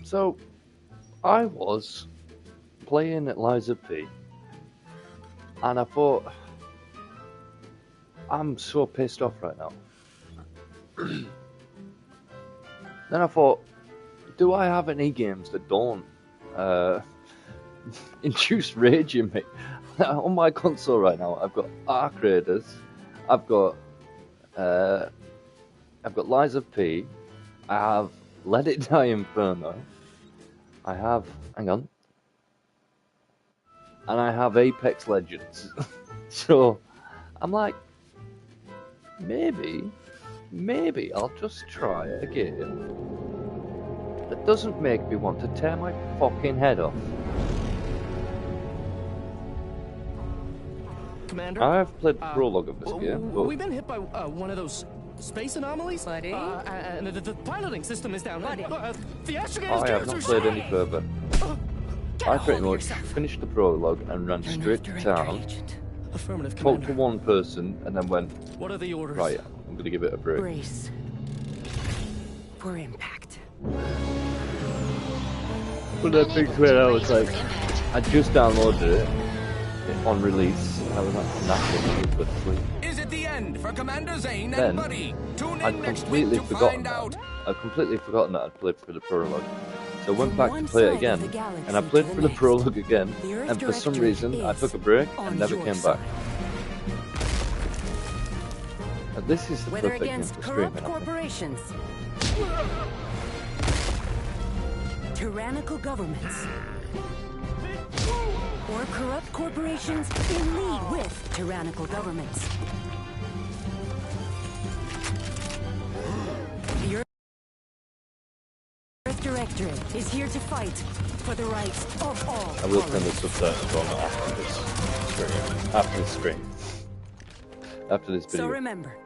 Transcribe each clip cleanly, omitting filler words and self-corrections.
So, I was playing Liza P, and I thought, I'm so pissed off right now. Then I thought, do I have any games that don't induce rage in me? On my console right now, I've got Ark Raiders, I've got Lies of P, I have Let It Die Inferno, I have, hang on, and I have Apex Legends. So, I'm like, maybe I'll just try a game that doesn't make me want to tear my fucking head off. Commander, I've played the prologue of this game, but we've been hit by one of those space anomalies. Buddy? And the piloting system is down. Buddy. The I have not played any further. I pretty much finished the prologue and ran straight to town, Affirmative, talked Commander. to one person, and then went, What are the orders? right, I'm gonna give it a break. Brace for impact. But that thing's where I was like, I just downloaded it on release, and I was like, nothing, but sleep. Is it the end for Commander Zane Then, and Buddy? Tune I'd in next week completely to forgotten find out. that. I'd completely forgotten that I'd played through the prologue. So I went back to One play it side again, of the galaxy and I played to the through the next. prologue again, The Earth and for some Directorate reason I is took a break on and never your came side. back. And this is the Whether perfect game against for corrupt streaming, I think. corporations, tyrannical governments, or corrupt corporations in league with tyrannical governments. The Earth Directorate is here to fight for the rights of all. I will turn the colonies. subtitles on after this stream. After the stream. After this video. So remember,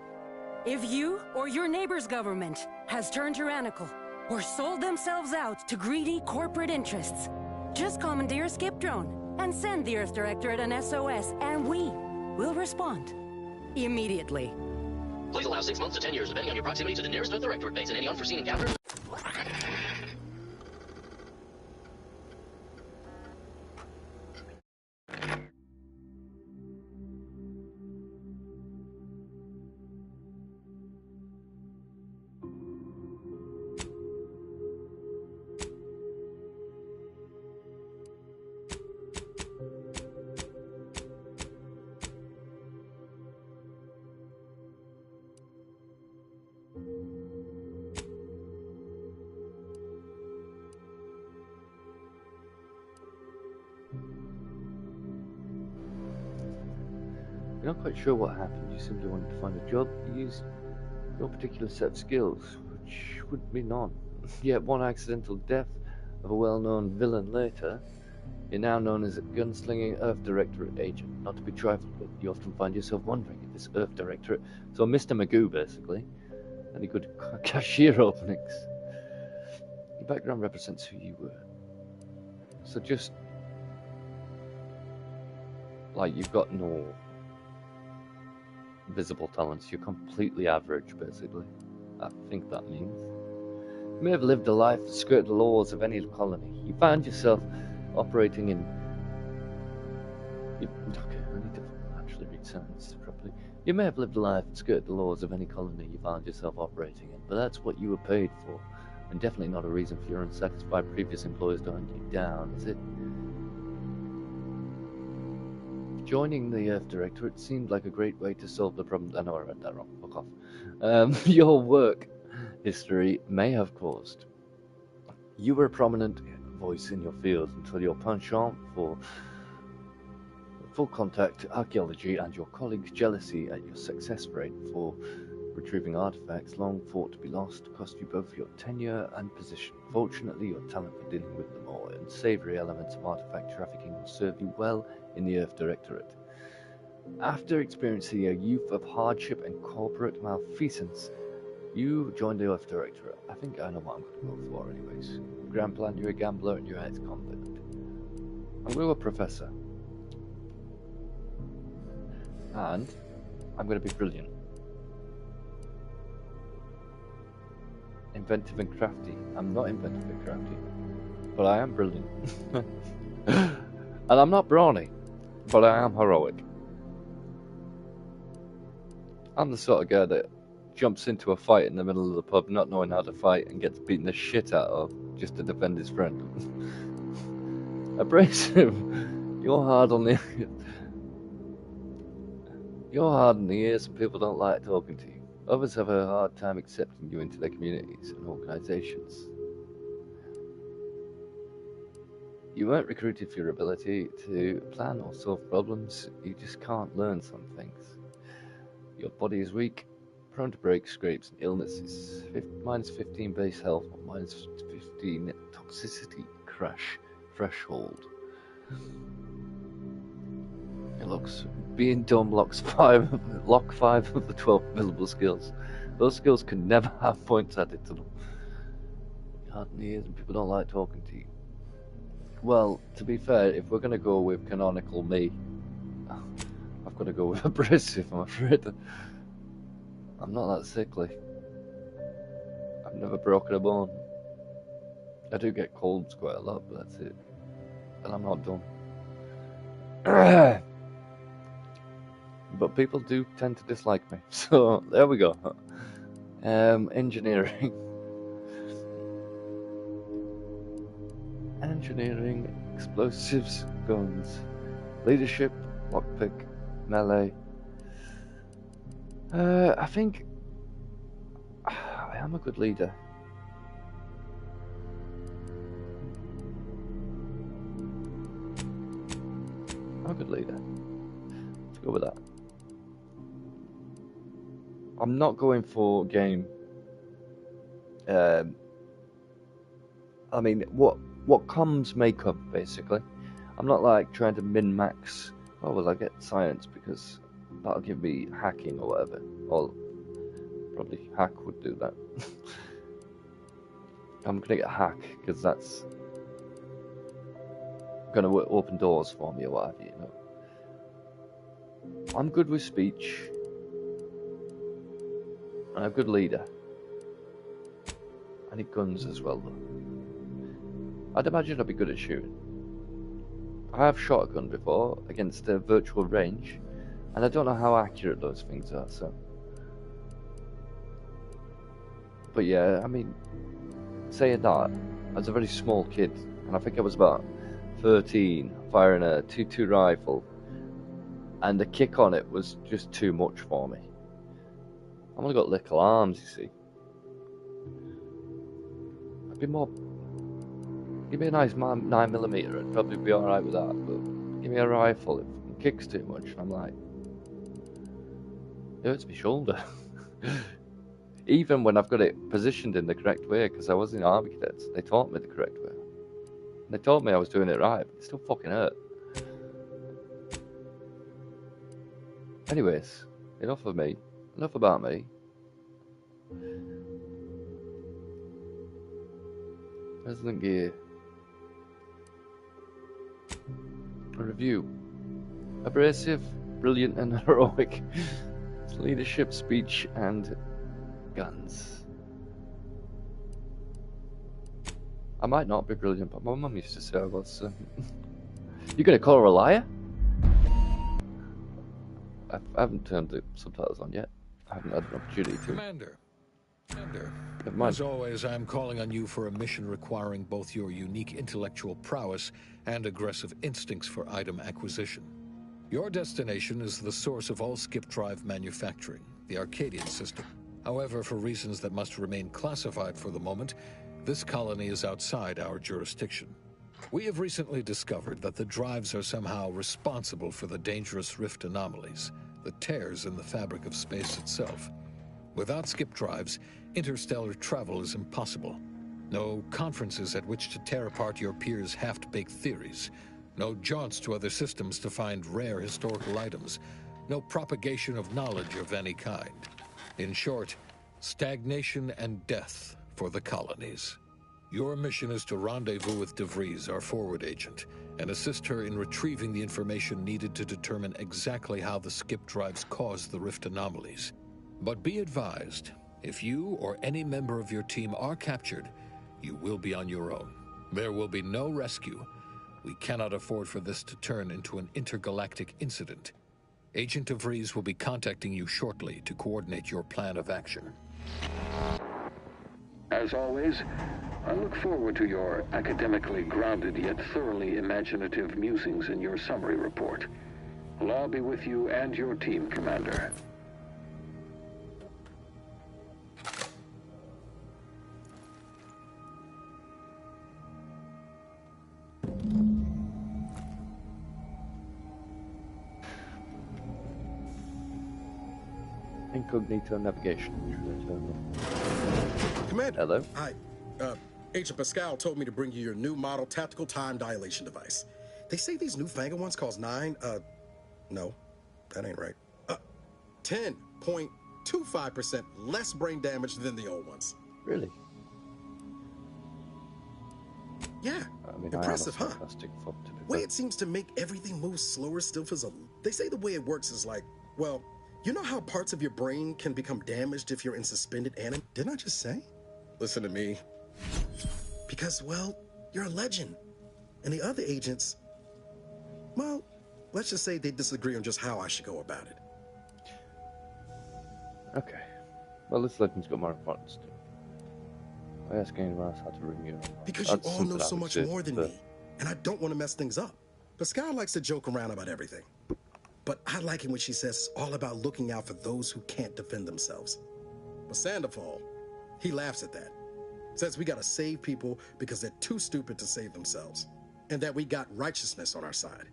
if you or your neighbor's government has turned tyrannical or sold themselves out to greedy corporate interests, just commandeer a skip drone and send the Earth Directorate an SOS, and we will respond immediately. Please allow 6 months to 10 years, depending on your proximity to the nearest Earth Directorate base and any unforeseen encounter. You're not quite sure what happened, you simply wanted to find a job, you used your particular set of skills, which would be none. Yet one accidental death of a well-known villain later, you're now known as a gunslinging Earth Directorate agent. Not to be trifled with, you often find yourself wondering if this Earth Directorate, so Mr. Magoo basically, any good cashier openings. Your background represents who you were. So just, like, you've got no visible talents, you're completely average, basically. I think that means. You may have lived a life that skirted the laws of any colony. You found yourself operating in... Okay, I need to actually read sentences properly. You may have lived a life that skirted the laws of any colony you found yourself operating in, but that's what you were paid for, and definitely not a reason for your unsatisfied previous employers to hunt you down, is it? Joining the Earth Directorate seemed like a great way to solve the problem. I know I read that wrong. Fuck off. Your work history may have caused. You were a prominent voice in your field until your penchant for full contact archaeology and your colleagues' jealousy at your success rate for retrieving artifacts long thought to be lost cost you both your tenure and position. Fortunately, your talent for dealing with the more unsavory elements of artifact trafficking will serve you well in the Earth Directorate. After experiencing a youth of hardship and corporate malfeasance, you joined the Earth Directorate. I think I know what I'm going to go for anyways. Grand plan, you're a gambler and you're ex-convict. I'm going to go professor. And I'm going to be brilliant. Inventive and crafty. I'm not inventive and crafty. but I am brilliant. And I'm not brawny, but I am heroic. I'm the sort of guy that jumps into a fight in the middle of the pub not knowing how to fight and gets beaten the shit out of just to defend his friend. Abrasive, you're hard on the ears and people don't like talking to you. Others have a hard time accepting you into their communities and organizations. You weren't recruited for your ability to plan or solve problems, you just can't learn some things. Your body is weak, prone to breaks, scrapes, and illnesses. Minus 15 base health, or minus 15 toxicity crash threshold. It looks being dumb lock 5 of the 12 available skills. Those skills can never have points added to them. Hard in the ears and people don't like talking to you. Well, to be fair, if we're gonna go with canonical me, I've got to go with abrasive, I'm afraid. I'm not that sickly. I've never broken a bone. I do get colds quite a lot, but that's it. And I'm not done. But people do tend to dislike me, so there we go. Engineering. Engineering, explosives, guns, leadership, lockpick, melee. I think I am a good leader. I'm a good leader. Let's go with that. I'm not going for game. I mean, what comes may come, basically. I'm not like trying to min-max. Oh, well, I get science because that'll give me hacking or whatever. Or probably hack would do that. I'm gonna get hack because that's gonna open doors for me or whatever, you know. I'm good with speech. I'm a good leader. I need guns as well, though. I'd imagine I'd be good at shooting. I have shot a gun before against a virtual range, and I don't know how accurate those things are, so. But yeah, I mean, saying that, I was a very small kid, and I think I was about 13, firing a 2.2 rifle, and the kick on it was just too much for me. I've only got little arms, you see. I'd be more. Give me a nice 9mm, I'd probably be alright with that, but give me a rifle, it kicks too much, and I'm like, it hurts my shoulder. Even when I've got it positioned in the correct way, because I was in Army Cadets, they taught me the correct way. And they told me I was doing it right, but it still fucking hurt. Anyways, enough of me, enough about me. Resident gear. A review. Abrasive, brilliant and heroic. Leadership, speech, and guns. I might not be brilliant, but my mum used to say I was. You gonna call her a liar? I haven't turned the subtitles on yet. I haven't had an opportunity to. Commander, Never mind. as always, I'm calling on you for a mission requiring both your unique intellectual prowess and aggressive instincts for item acquisition. Your destination is the source of all skip drive manufacturing, the Arcadian system. However, for reasons that must remain classified for the moment, this colony is outside our jurisdiction. We have recently discovered that the drives are somehow responsible for the dangerous rift anomalies, the tears in the fabric of space itself. Without skip drives, interstellar travel is impossible. No conferences at which to tear apart your peers' half-baked theories. No jaunts to other systems to find rare historical items. No propagation of knowledge of any kind. In short, stagnation and death for the colonies. Your mission is to rendezvous with DeVries, our forward agent, and assist her in retrieving the information needed to determine exactly how the skip drives caused the rift anomalies. But be advised, if you or any member of your team are captured, you will be on your own. There will be no rescue. We cannot afford for this to turn into an intergalactic incident. Agent DeVries will be contacting you shortly to coordinate your plan of action. As always, I look forward to your academically grounded yet thoroughly imaginative musings in your summary report. Allah be with you and your team, Commander. Incognito navigation. Commander. Hello. Hi. Agent Pascal told me to bring you your new model tactical time dilation device. They say these newfangled ones cause no, that ain't right. 10.25% less brain damage than the old ones. Really? Yeah. I mean, impressive, I am a huh? sarcastic fuck to be Way fair. it seems to make everything move slower still feels They say the way it works is like, well, you know how parts of your brain can become damaged if you're in suspended animation? Didn't I just say? Listen to me. Because, well, you're a legend. And the other agents, well, let's just say they disagree on just how I should go about it. Okay. Well, this legend's got more importance to it. By asking anyone else how to ring you. Because you That's all something know I so would much say, more than but- me. And I don't want to mess things up. Pascal likes to joke around about everything. But I like it when she says it's all about looking out for those who can't defend themselves. But Sandoval, he laughs at that. Says we gotta save people because they're too stupid to save themselves. And that we got righteousness on our side.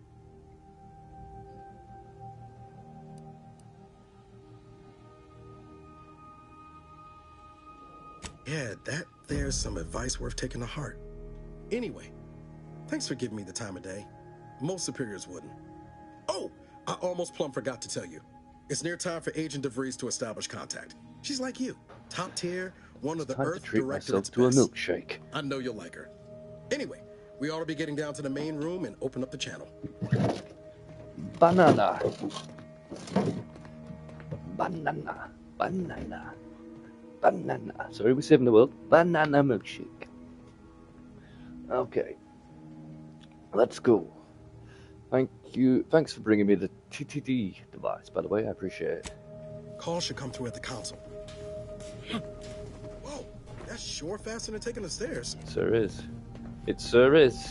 Yeah, there's some advice worth taking to heart. Anyway, thanks for giving me the time of day. Most superiors wouldn't. Oh, I almost plumb forgot to tell you. It's near time for Agent DeVries to establish contact. She's like you, top tier, one of the Time to Earth treat Directorate's myself to a best. milkshake. I know you'll like her. Anyway, we ought to be getting down to the main room and open up the channel. Banana. Banana. Banana. Banana. Sorry, we're saving the world. Banana milkshake. Okay. Let's go. Thank you. Thanks for bringing me the TTD device, by the way. I appreciate it. Call should come through at the console. Whoa, that's sure faster than taking the stairs. Sure is. It sure is.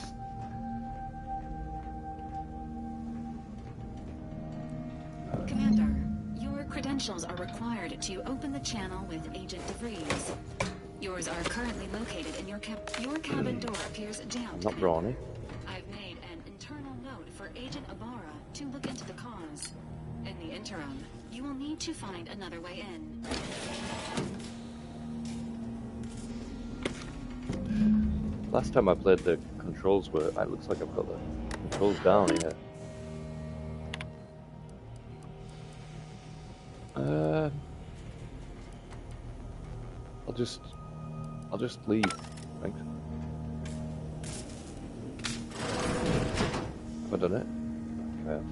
Commander, your credentials are required to open the channel with Agent DeVries. Yours are currently located in your cabin door appears jammed. I'm not brawny. I've made an internal note for Agent Ibarra to look into the cause. In the interim, you will need to find another way in. Last time I played, the controls were. It looks like I've got the controls down here. I'll just leave. Thanks. Have I done it? I have.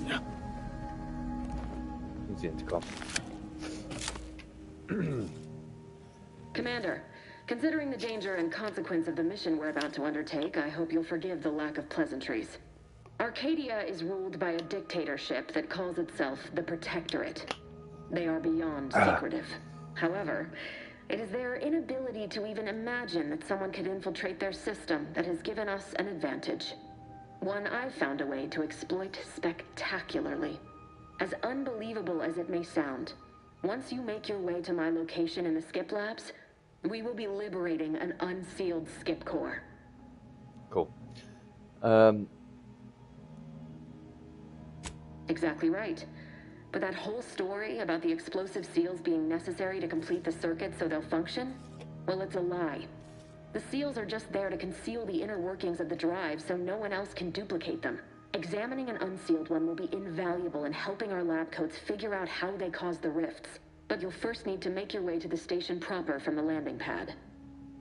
Yeah. Use the intercom. Commander, considering the danger and consequence of the mission we're about to undertake, I hope you'll forgive the lack of pleasantries. Arcadia is ruled by a dictatorship that calls itself the Protectorate. They are beyond secretive. However, it is their inability to even imagine that someone could infiltrate their system that has given us an advantage. One I've found a way to exploit spectacularly. As unbelievable as it may sound, once you make your way to my location in the Skip Labs, we will be liberating an unsealed Skip core. Cool. Exactly right. But that whole story about the explosive seals being necessary to complete the circuit so they'll function? Well, it's a lie. The seals are just there to conceal the inner workings of the drive so no one else can duplicate them. Examining an unsealed one will be invaluable in helping our lab coats figure out how they caused the rifts. But you'll first need to make your way to the station proper from the landing pad.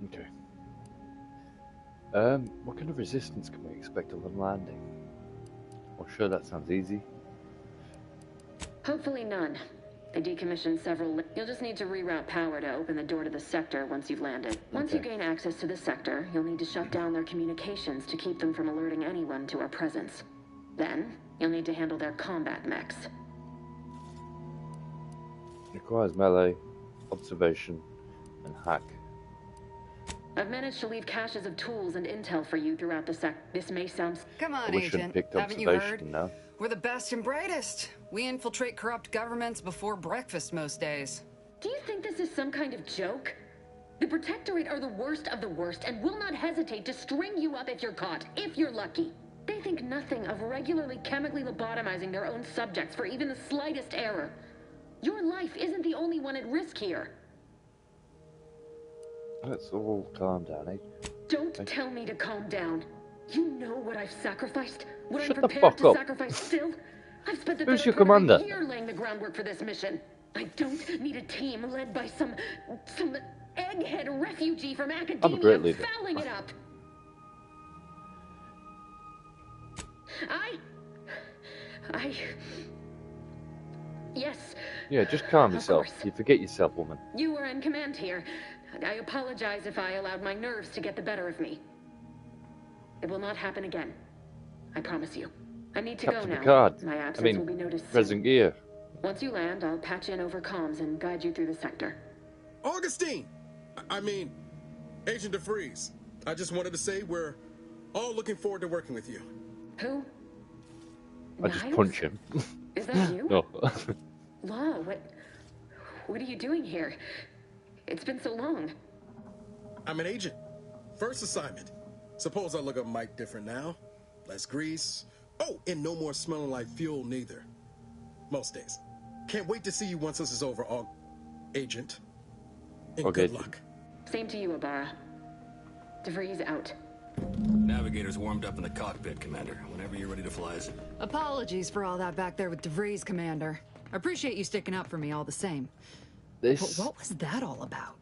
Okay. What kind of resistance can we expect on landing? Well, sure, that sounds easy. Hopefully none. I decommissioned several. You'll just need to reroute power to open the door to the sector once you've landed. Once you gain access to the sector, you'll need to shut down their communications to keep them from alerting anyone to our presence. Then, you'll need to handle their combat mechs. Requires melee, observation, and hack. I've managed to leave caches of tools and intel for you throughout the This may sound... Come on, We should have Agent. picked Haven't you heard? observation now. We're the best and brightest. We infiltrate corrupt governments before breakfast most days. Do you think this is some kind of joke? The Protectorate are the worst of the worst and will not hesitate to string you up if you're caught, if you're lucky. They think nothing of regularly chemically lobotomizing their own subjects for even the slightest error. Your life isn't the only one at risk here. Let's all calm down, eh? Don't tell me to calm down. You know what I've sacrificed? What Shut I'm the prepared fuck to up. sacrifice still? I've spent the Who's better your part of commander? a year laying the groundwork for this mission. I don't need a team led by some egghead refugee from I'm a academia great leader. fouling it up. Yes. Yeah, just calm Of yourself. course. You forget yourself, woman. You were in command here. I apologize if I allowed my nerves to get the better of me. It will not happen again. I promise you. I need to Captain go now. Picard. My I absence will be mean, noticed soon. President Gear. Once you land, I'll patch in over comms and guide you through the sector. Augustine! I mean, Agent DeVries. I just wanted to say we're all looking forward to working with you. Who? I just Niles? punch him. Is that you? No. Law, what are you doing here? It's been so long. I'm an agent. First assignment. Suppose I look a mite different now. Less grease. Oh, and no more smelling like fuel neither. Most days. Can't wait to see you once this is over, Agent. And Okay. good luck. Same to you, Abara. DeVries out. Navigator's warmed up in the cockpit, Commander. Whenever you're ready to fly us. Apologies for all that back there with DeVries, Commander. I appreciate you sticking up for me all the same. But This. what was that all about?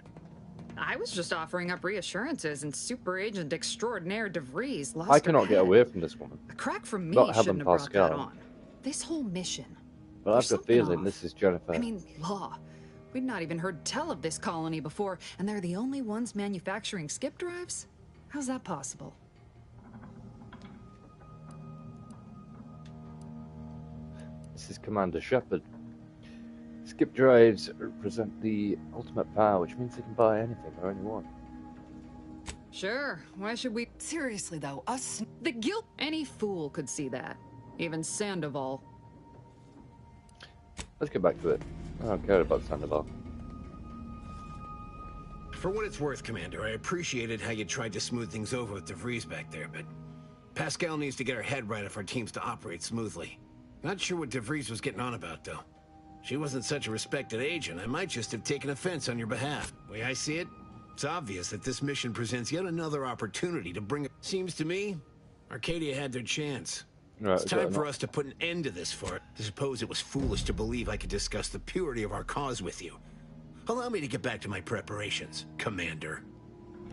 I was just offering up reassurances, and Super Agent Extraordinaire DeVries lost I her cannot get head. away from this woman. A crack from me Not shouldn't having have brought that Pascal. on. This whole mission. But There's I've got a something feeling off. this is Jennifer. I mean, Law. We'd not even heard tell of this colony before, and they're the only ones manufacturing skip drives? How's that possible? This is Commander Shepard. Skip drives represent the ultimate power, which means they can buy anything or anyone. Sure, why should we... Seriously though, us... The guilt... Any fool could see that. Even Sandoval. Let's get back to it. I don't care about Sandoval. For what it's worth, Commander, I appreciated how you tried to smooth things over with DeVries back there, but Pascal needs to get her head right if our team's to operate smoothly. Not sure what DeVries was getting on about, though. She wasn't such a respected agent. I might just have taken offense on your behalf. The way I see it, it's obvious that this mission presents yet another opportunity to bring... Seems to me, Arcadia had their chance. Right, It's time for not. us to put an end to this for it. I suppose it was foolish to believe I could discuss the purity of our cause with you. Allow me to get back to my preparations, Commander.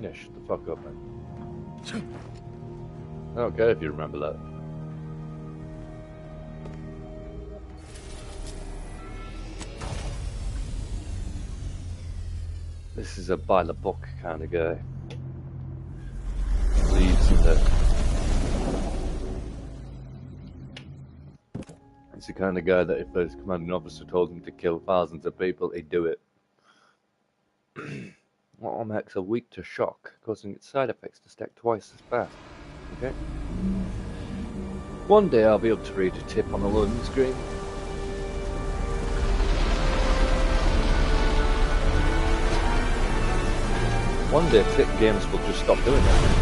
Yeah, shut the fuck up, man. I don't care if you remember that. This is a by the book kind of guy. Believes in the... He's the kind of guy that if his commanding officer told him to kill thousands of people, he'd do it. Automax are weak to shock, causing its side effects to stack twice as fast. Okay? One day I'll be able to read a tip on a loading screen. One day tip games will just stop doing that.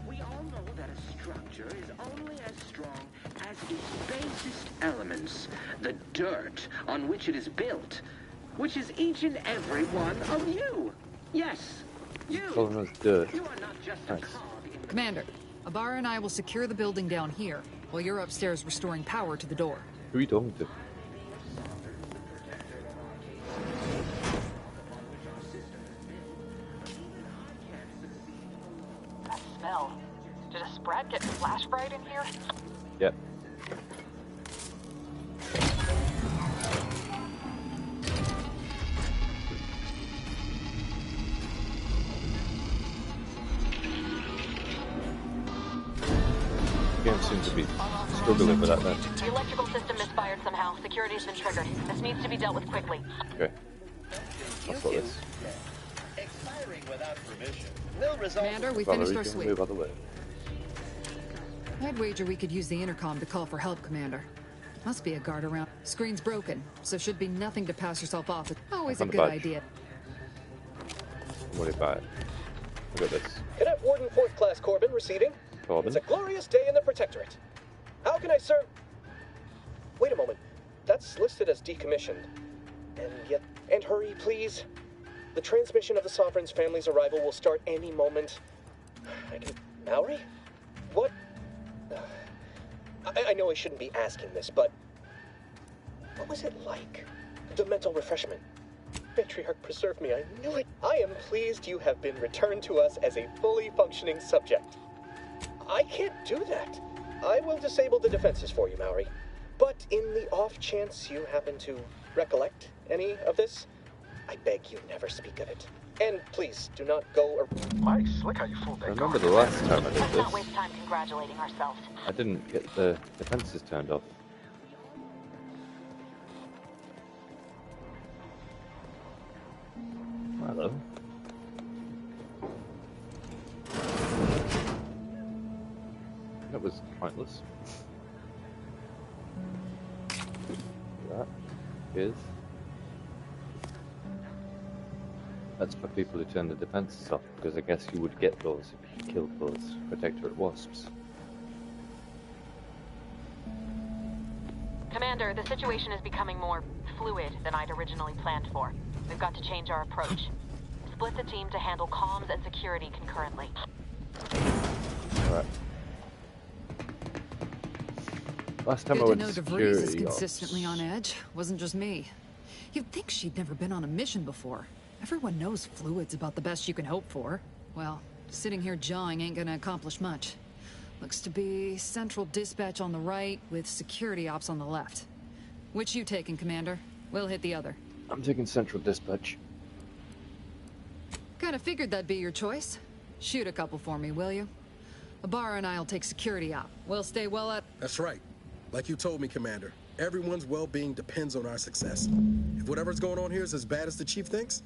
We all know that a structure is only as strong as its basest elements, the dirt on which it is built, which is each and every one of you. Yes, you. Calling us dirt. You are not just Nice. a cog in... Commander, Abara and I will secure the building down here, while you're upstairs restoring power to the door. Who are you talking to? flash bright in here? Yep. Game seems to be struggling with that then. The electrical system misfired somehow. Security's been triggered. This needs to be dealt with quickly. Okay. I'll sort this. Expiring without permission will result. Commander, we Valerie, finished our can sweep. move out of the way. I'd wager we could use the intercom to call for help, Commander. Must be a guard around. Screen's broken, so should be nothing to pass yourself off. Always a Found the good badge. idea. Don't worry about it. Look at this. Cadet Warden 4th Class Corbin receiving. Corbin. It's a glorious day in the Protectorate. How can I serve? Wait a moment. That's listed as decommissioned. And yet... And hurry, please. The transmission of the Sovereign's family's arrival will start any moment. Mallory? What? I know I shouldn't be asking this, but... What was it like? The mental refreshment. Matriarch preserve me, I knew it. I am pleased you have been returned to us as a fully functioning subject. I can't do that. I will disable the defenses for you, Mallory. But in the off chance you happen to recollect any of this, I beg you never speak of it. And please, do not go... Mike, slick how you fooled I that remember the last time I did Let's not this, waste time congratulating ourselves. I didn't get the defenses turned off. Hello. That was pointless. That is... That's for people who turn the defenses off, because I guess you would get those if you killed those Protectorate wasps. Commander, the situation is becoming more fluid than I'd originally planned for. We've got to change our approach. Split the team to handle comms and security concurrently. Alright. Last time I Good went to know to DeVries is security consistently on edge. Wasn't just me. You'd think she'd never been on a mission before. Everyone knows fluid's about the best you can hope for. Well, sitting here jawing ain't gonna accomplish much. Looks to be central dispatch on the right with security ops on the left. Which you taking, Commander? We'll hit the other. I'm taking central dispatch. Kinda figured that'd be your choice. Shoot a couple for me, will you? Ibarra and I'll take security op. We'll stay well at... That's right. Like you told me, Commander. Everyone's well-being depends on our success. If whatever's going on here is as bad as the Chief thinks,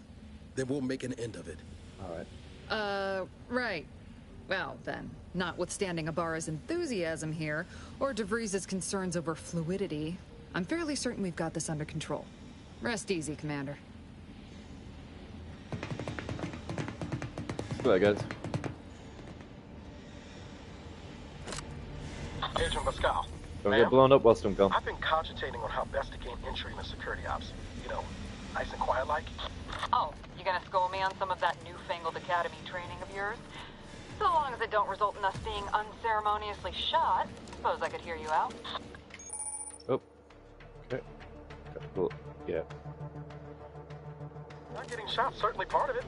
then we'll make an end of it. Alright. Right. Well, then, notwithstanding Ibarra's enthusiasm here, or DeVries' concerns over fluidity, I'm fairly certain we've got this under control. Rest easy, Commander. Good luck, guys. Agent Pascal. Don't get blown up whilst I'm gone. I've been cogitating on how best to gain entry into security ops. You know, nice and quiet like. Oh, you gonna school me on some of that newfangled academy training of yours? So long as it don't result in us being unceremoniously shot, suppose I could hear you out. Oh. Okay. Cool. Yeah. Not getting shot, certainly part of it.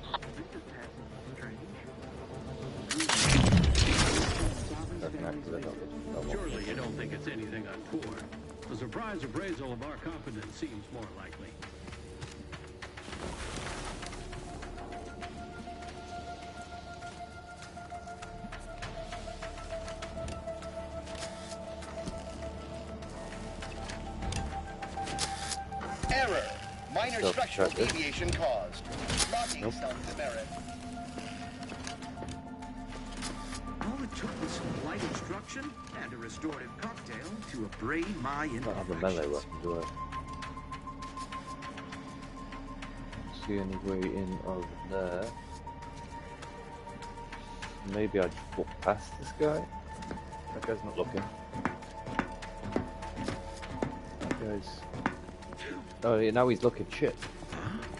Surely you don't think it's anything untoward. A surprise appraisal of our competence seems more likely. Error. Minor structural deviation caused. Locking self-demerit. All it took was some light instruction and a restorative cocktail to abrade my I don't have a melee weapon, do I? See any way in over there? Maybe I just walk past this guy? That guy's not looking. That guy's... Oh yeah, now he's looking. Shit.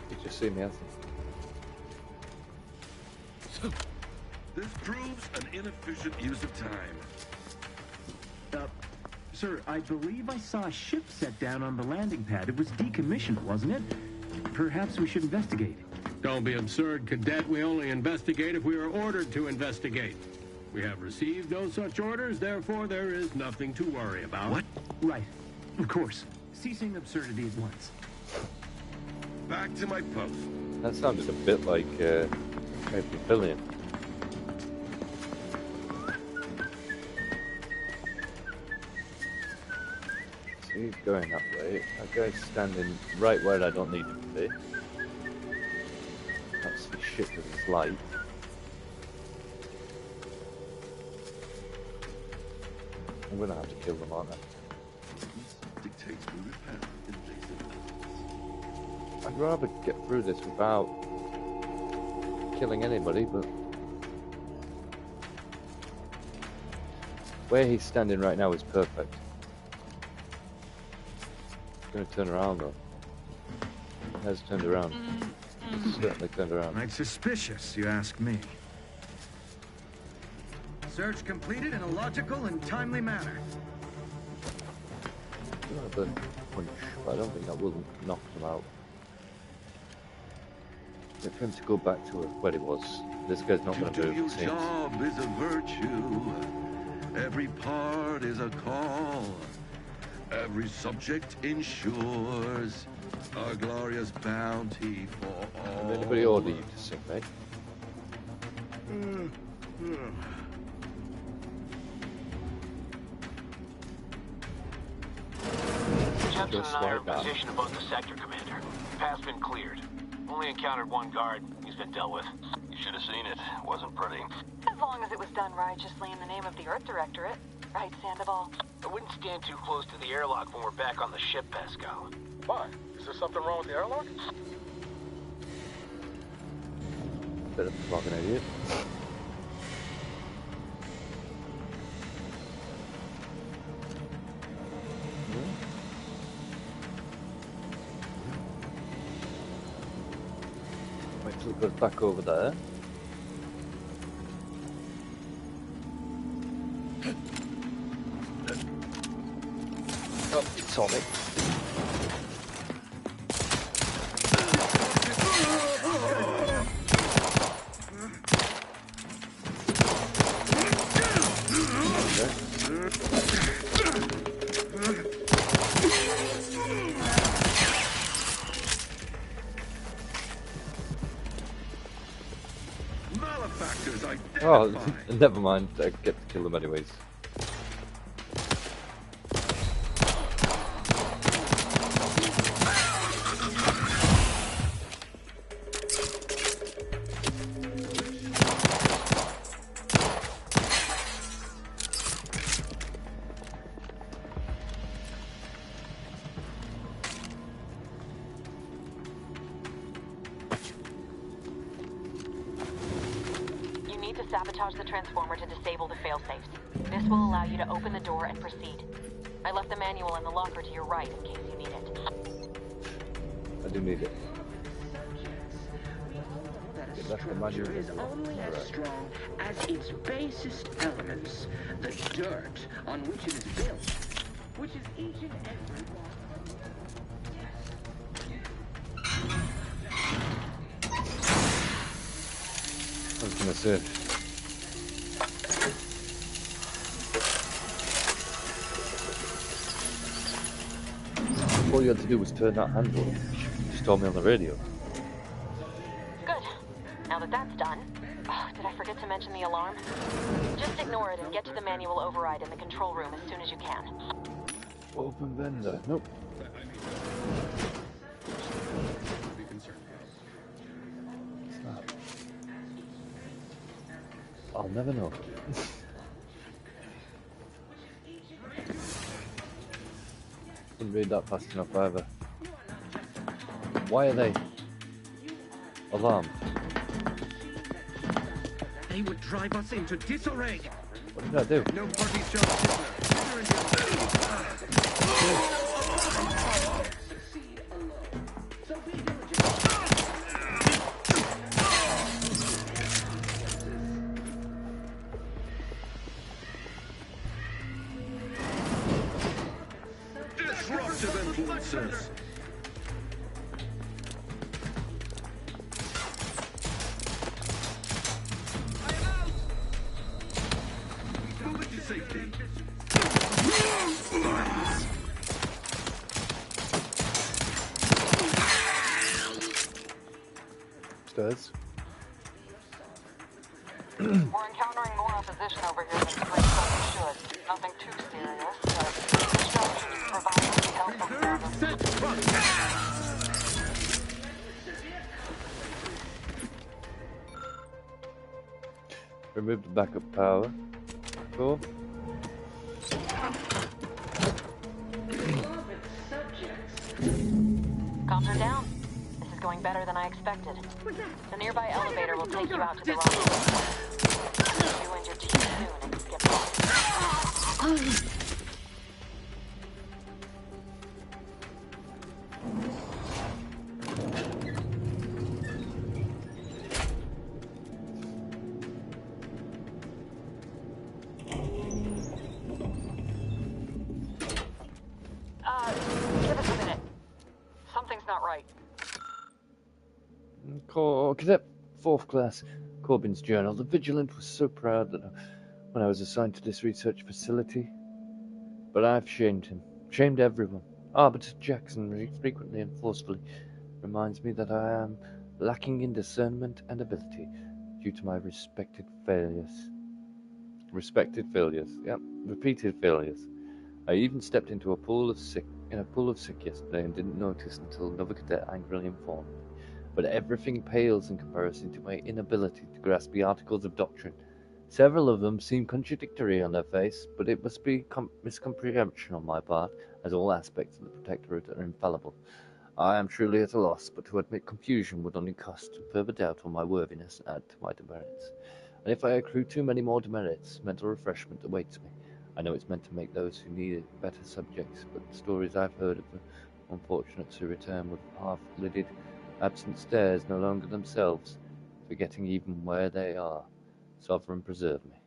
He's just seen me, hasn't he? This proves an inefficient use of time. Sir, I believe I saw a ship set down on the landing pad. It was decommissioned, wasn't it? Perhaps we should investigate. Don't be absurd, Cadet. We only investigate if we are ordered to investigate. We have received no such orders, therefore there is nothing to worry about. What? Right. Of course. Ceasing absurdity at once. Back to my post. That sounded a bit like a pavilion. So he's going that way. That guy's standing right where I don't need him to be. That's the shit with his light. I'm gonna have to kill them, aren't I? Dictates we repel invasive. I'd rather get through this without killing anybody, but where he's standing right now is perfect. He's gonna turn around though. He has turned around. He's certainly turned around. Quite suspicious, you ask me. Search completed in a logical and timely manner. Punch, but I don't think that will knock him out. Get him to go back to where he was. This guy's not going to move. Your job is a virtue. Every part is a call. Every subject ensures a glorious bounty for all. Did anybody order you to sing, mate? Jensen and I are in position above the sector, Commander. Path's been cleared. Only encountered one guard. He's been dealt with. You should have seen it. Wasn't pretty. As long as it was done righteously in the name of the Earth Directorate. Right, Sandoval? I wouldn't stand too close to the airlock when we're back on the ship, Pascal. Why? Is there something wrong with the airlock? Bit of a fucking idiot. Wait till it goes back over there. Oh, it's on it. Oh, never mind. I get to kill them anyways. Sabotage the transformer to disable the failsafes. This will allow you to open the door and proceed. I left the manual in the locker to your right in case you need it. I do need it. That a structure is only as strong as its basest elements, the dirt on which it is built, which is each and every one. I was gonna say. All you had to do was turn that handle. You just told me on the radio. Good. Now that that's done, did I forget to mention the alarm? Just ignore it and get to the manual override in the control room as soon as you can. Open vendor. Nope. I'll never know. Didn't read that fast enough either. Why are they alarmed? They would drive us into disarray. What did I do? No party shall Disruptive influences. upstairs. We're encountering more opposition over here than Spring thought we should. Nothing too serious, but instructions to provide any help from Remove the backup power. Cool. Comms are down. This is going better than I expected. The nearby elevator will take you out to the rendezvous. You and your team soon and skip off. Give us a minute. Something's not right. Cadet 4th Class, Corbin's Journal. The Vigilant was so proud that when I was assigned to this research facility. But I've shamed him. Shamed everyone. Arbiter Jackson frequently and forcefully reminds me that I am lacking in discernment and ability due to my repeated failures. Yep, repeated failures. I even stepped into a pool of sick yesterday and didn't notice until another cadet angrily informed me. But everything pales in comparison to my inability to grasp the articles of doctrine. Several of them seem contradictory on their face, but it must be miscomprehension on my part, as all aspects of the Protectorate are infallible. I am truly at a loss, but to admit confusion would only cast further doubt on my worthiness and add to my demerits. And if I accrue too many more demerits, mental refreshment awaits me. I know it's meant to make those who need it better subjects, but the stories I've heard of the unfortunates who return with half-lidded, absent stares no longer themselves, forgetting even where they are. Sovereign preserve me.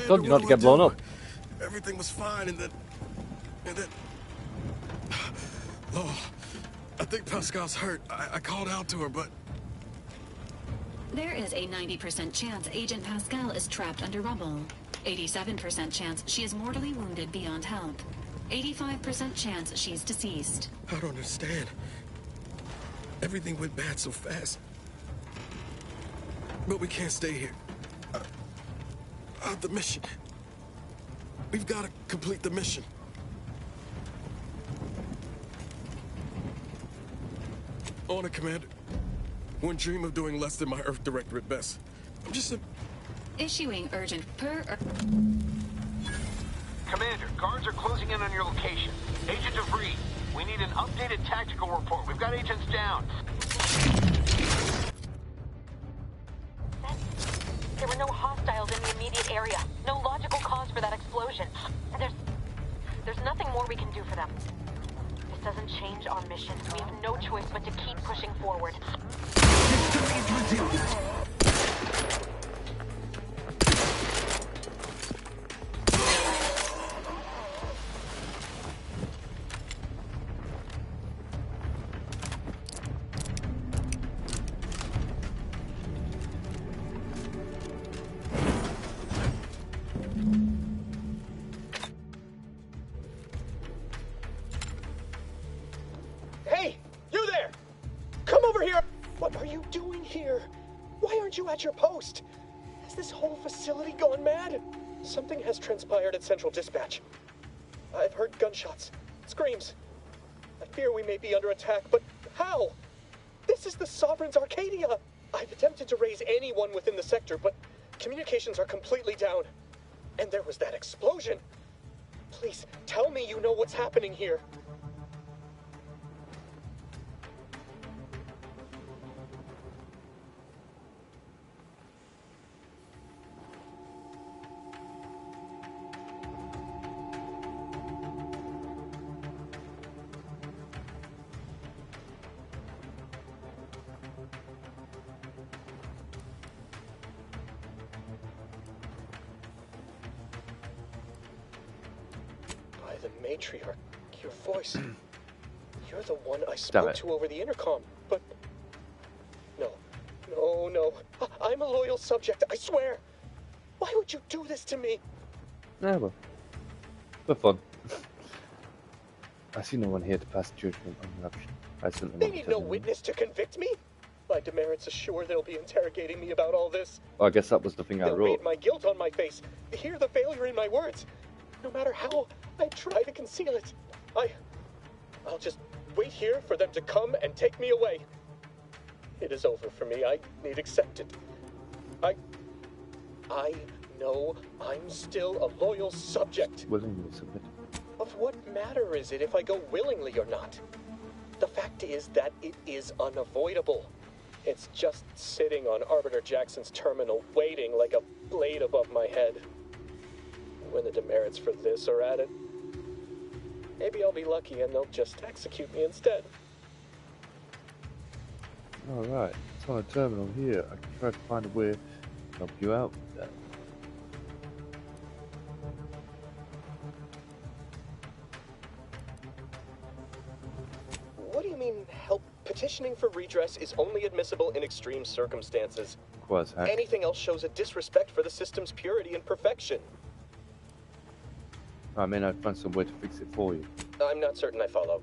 Told you not to get blown up. Everything was fine, and then... Oh, I think Pascal's hurt. I called out to her, but... There is a 90% chance Agent Pascal is trapped under rubble. 87% chance she is mortally wounded beyond help. 85% chance she's deceased. I don't understand. Everything went bad so fast. But we can't stay here. The mission. We've got to complete the mission. On it, Commander. Wouldn't dream of doing less than my Earth Director at best. I'm just a... Issuing urgent Commander, guards are closing in on your location. Agent DeVries, we need an updated tactical report. We've got agents down. There were no hostiles in the immediate area. No logical cause for that explosion. And there's nothing more we can do for them. This doesn't change our mission. We have no choice but to keep pushing forward. At your post. Has this whole facility gone mad? Something has transpired at Central Dispatch. I've heard gunshots, screams. I fear we may be under attack, but how? This is the Sovereign's Arcadia. I've attempted to raise anyone within the sector, but communications are completely down. And there was that explosion. Please, tell me you know what's happening here. Matriarch, your voice. You're the one I spoke to over the intercom, but... No. I'm a loyal subject, I swear. Why would you do this to me? Well. For fun. I see no one here to pass judgment on the option. I certainly They need no witness to convict me. My demerits assure they'll be interrogating me about all this. Well, I guess that was the thing I They'll wrote. read my guilt on my face, hear the failure in my words. No matter how I try to conceal it, I'll just wait here for them to come and take me away. It is over for me. I need accept it. I know I'm still a loyal subject. Willingly submit. Of what matter is it if I go willingly or not? The fact is that it is unavoidable. It's just sitting on Arbiter Jackson's terminal, waiting like a blade above my head. When the demerits for this are added, maybe I'll be lucky and they'll just execute me instead. Alright, it's on a terminal here. I can try to find a way to help you out with that. What do you mean, help? Petitioning for redress is only admissible in extreme circumstances. Anything else shows a disrespect for the system's purity and perfection. I mean, I'd find some way to fix it for you. I'm not certain I follow.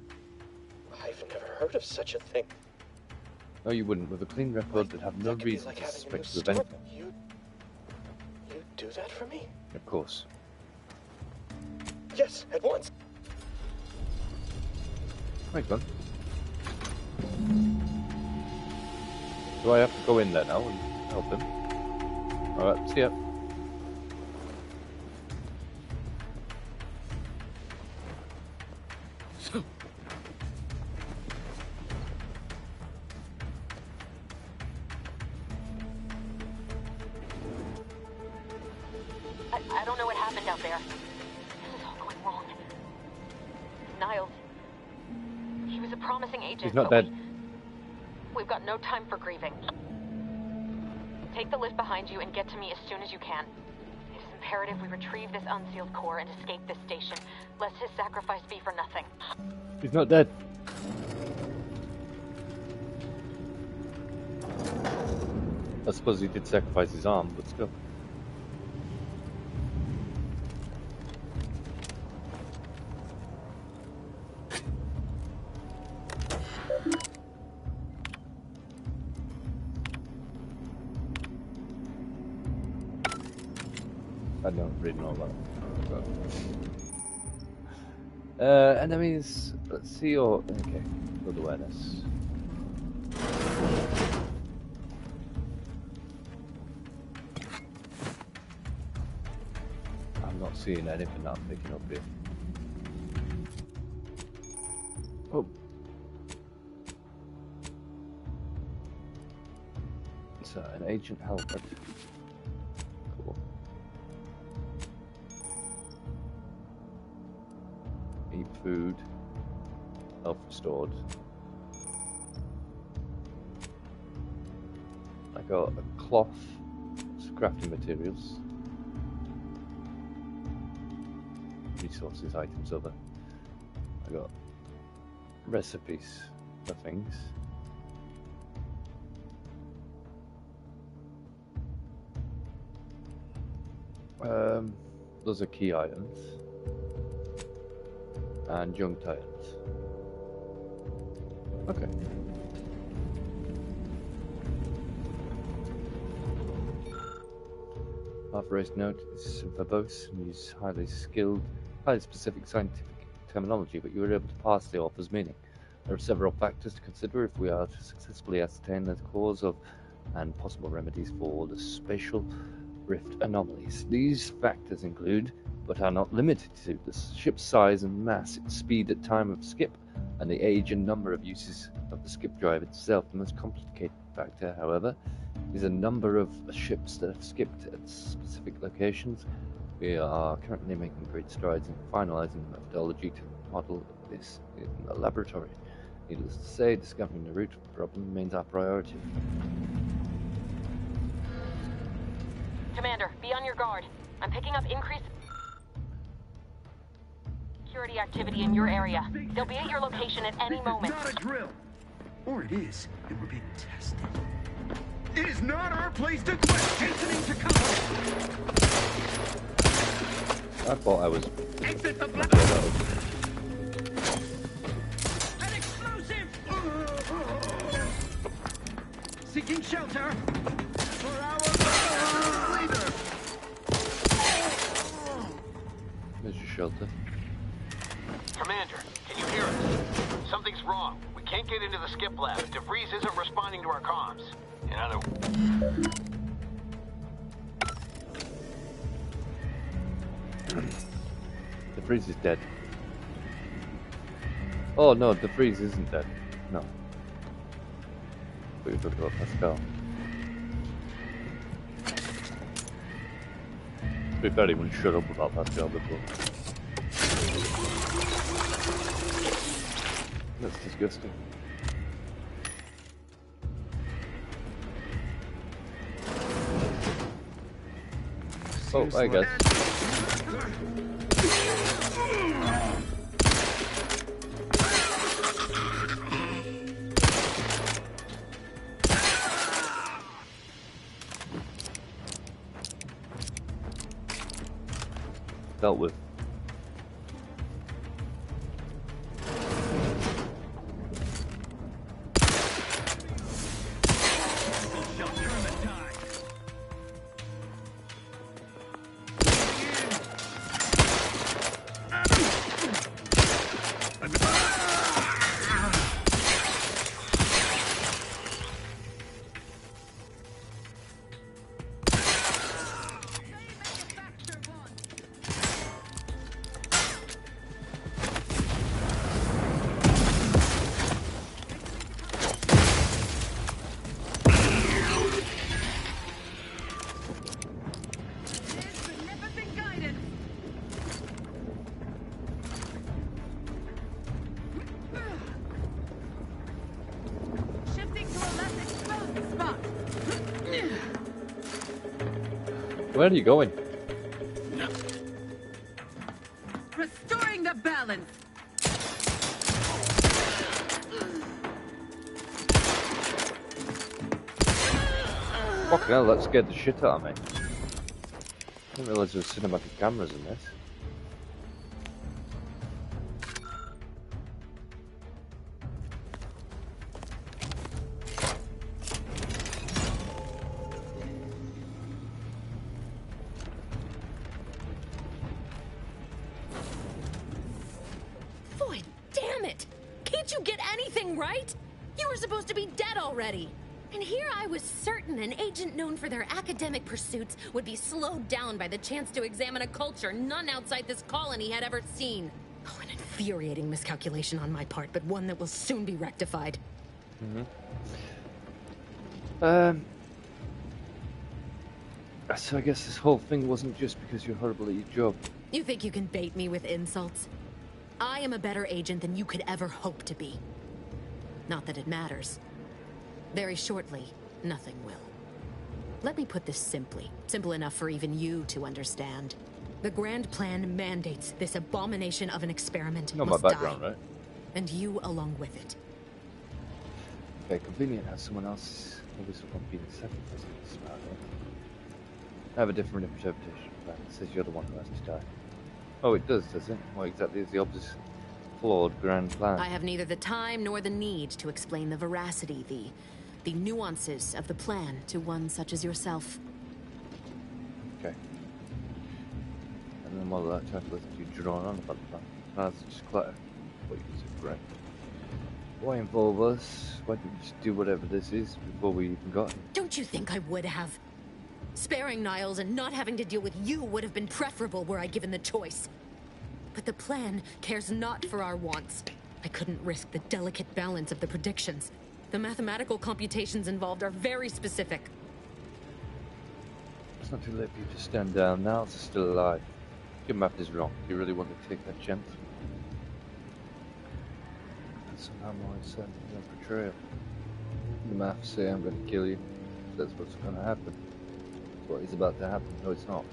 I've never heard of such a thing. No, you wouldn't. With a clean record, they'd have no reason to suspect you of anything. You do that for me? Of course. Yes, at once. Right, on. Do I have to go in there now and help him? Alright, see ya. I don't know what happened out there. This is all going wrong. Niles. He was a promising agent. He's not dead. We've got no time for grieving. Take the lift behind you and get to me as soon as you can. It is imperative we retrieve this unsealed core and escape this station, lest his sacrifice be for nothing. He's not dead. I suppose he did sacrifice his arm, but still. I don't really know about that. Enemies, let's see your... Okay, good awareness. I'm not seeing anything that I'm picking up here. Oh. So, an Agent Halbert. Cool. Eat food. Health restored. I got a cloth, crafting materials, resources, items, other. I got recipes for things. Those are key items and junk items. Okay. Authorized note is verbose and uses highly skilled, highly specific scientific terminology, but you were able to parse the author's meaning. There are several factors to consider if we are to successfully ascertain the cause of and possible remedies for the spatial rift anomalies. These factors include, but are not limited to, the ship's size and mass, its speed at time of skip, and the age and number of uses of the skip drive itself. The most complicated factor, however, is a number of ships that have skipped at specific locations. We are currently making great strides in finalizing the methodology to model this in the laboratory. Needless to say, discovering the root of the problem remains our priority. Commander, be on your guard. I'm picking up increased... security activity in your area. They'll be at your location at any moment. Not a drill. Or it is, and we're being tested. It is not our place to quit. Hastening to come. I thought I was. Exit the black. An explosive. Seeking shelter for our leader. There's your shelter. Commander, can you hear us? Something's wrong. We can't get into the skip lab. DeVries isn't responding to our comms. In other DeVries is dead. Oh no, DeVries isn't dead. No. But you're talking about Pascal. To be fair, he wouldn't shut up about Pascal before. That's disgusting. Oh, I guess. Dealt with. Where are you going? Restoring the balance. Fucking hell, that scared the shit out of me. I didn't realise there were cinematic cameras in this. Boy, damn it! Can't you get anything right? You were supposed to be dead already. And here I was certain an agent known for their academic pursuits would be slowed down by the chance to examine a culture none outside this colony had ever seen. Oh, an infuriating miscalculation on my part, but one that will soon be rectified. So I guess this whole thing wasn't just because you're horrible at your job. You think you can bait me with insults? I am a better agent than you could ever hope to be. Not that it matters. Very shortly, nothing will. Let me put this simply. Simple enough for even you to understand. The Grand Plan mandates this abomination of an experiment You know my must background, die. right? And you along with it. Okay, convenient has someone else always want to be the second president. I have a different interpretation of that. It says you're the one who has to die. Oh, it does it? What exactly is the opposite? Flawed Grand Plan. I have neither the time nor the need to explain the veracity, the nuances of the plan to one such as yourself. Okay. And then while that time left you drone on about the plan. That's just clutter. What you said, correct. Why involve us? Why didn't we just do whatever this is before we even got here? Don't you think I would have? Sparing Niles and not having to deal with you would have been preferable were I given the choice. But the plan cares not for our wants. I couldn't risk the delicate balance of the predictions. The mathematical computations involved are very specific. It's not too late for you to stand down. Niles is still alive. Your math is wrong. You really want to take that chance? And somehow more certain than portrayal. The maths say I'm going to kill you. That's what's going to happen. What is about to happen? No, it's not.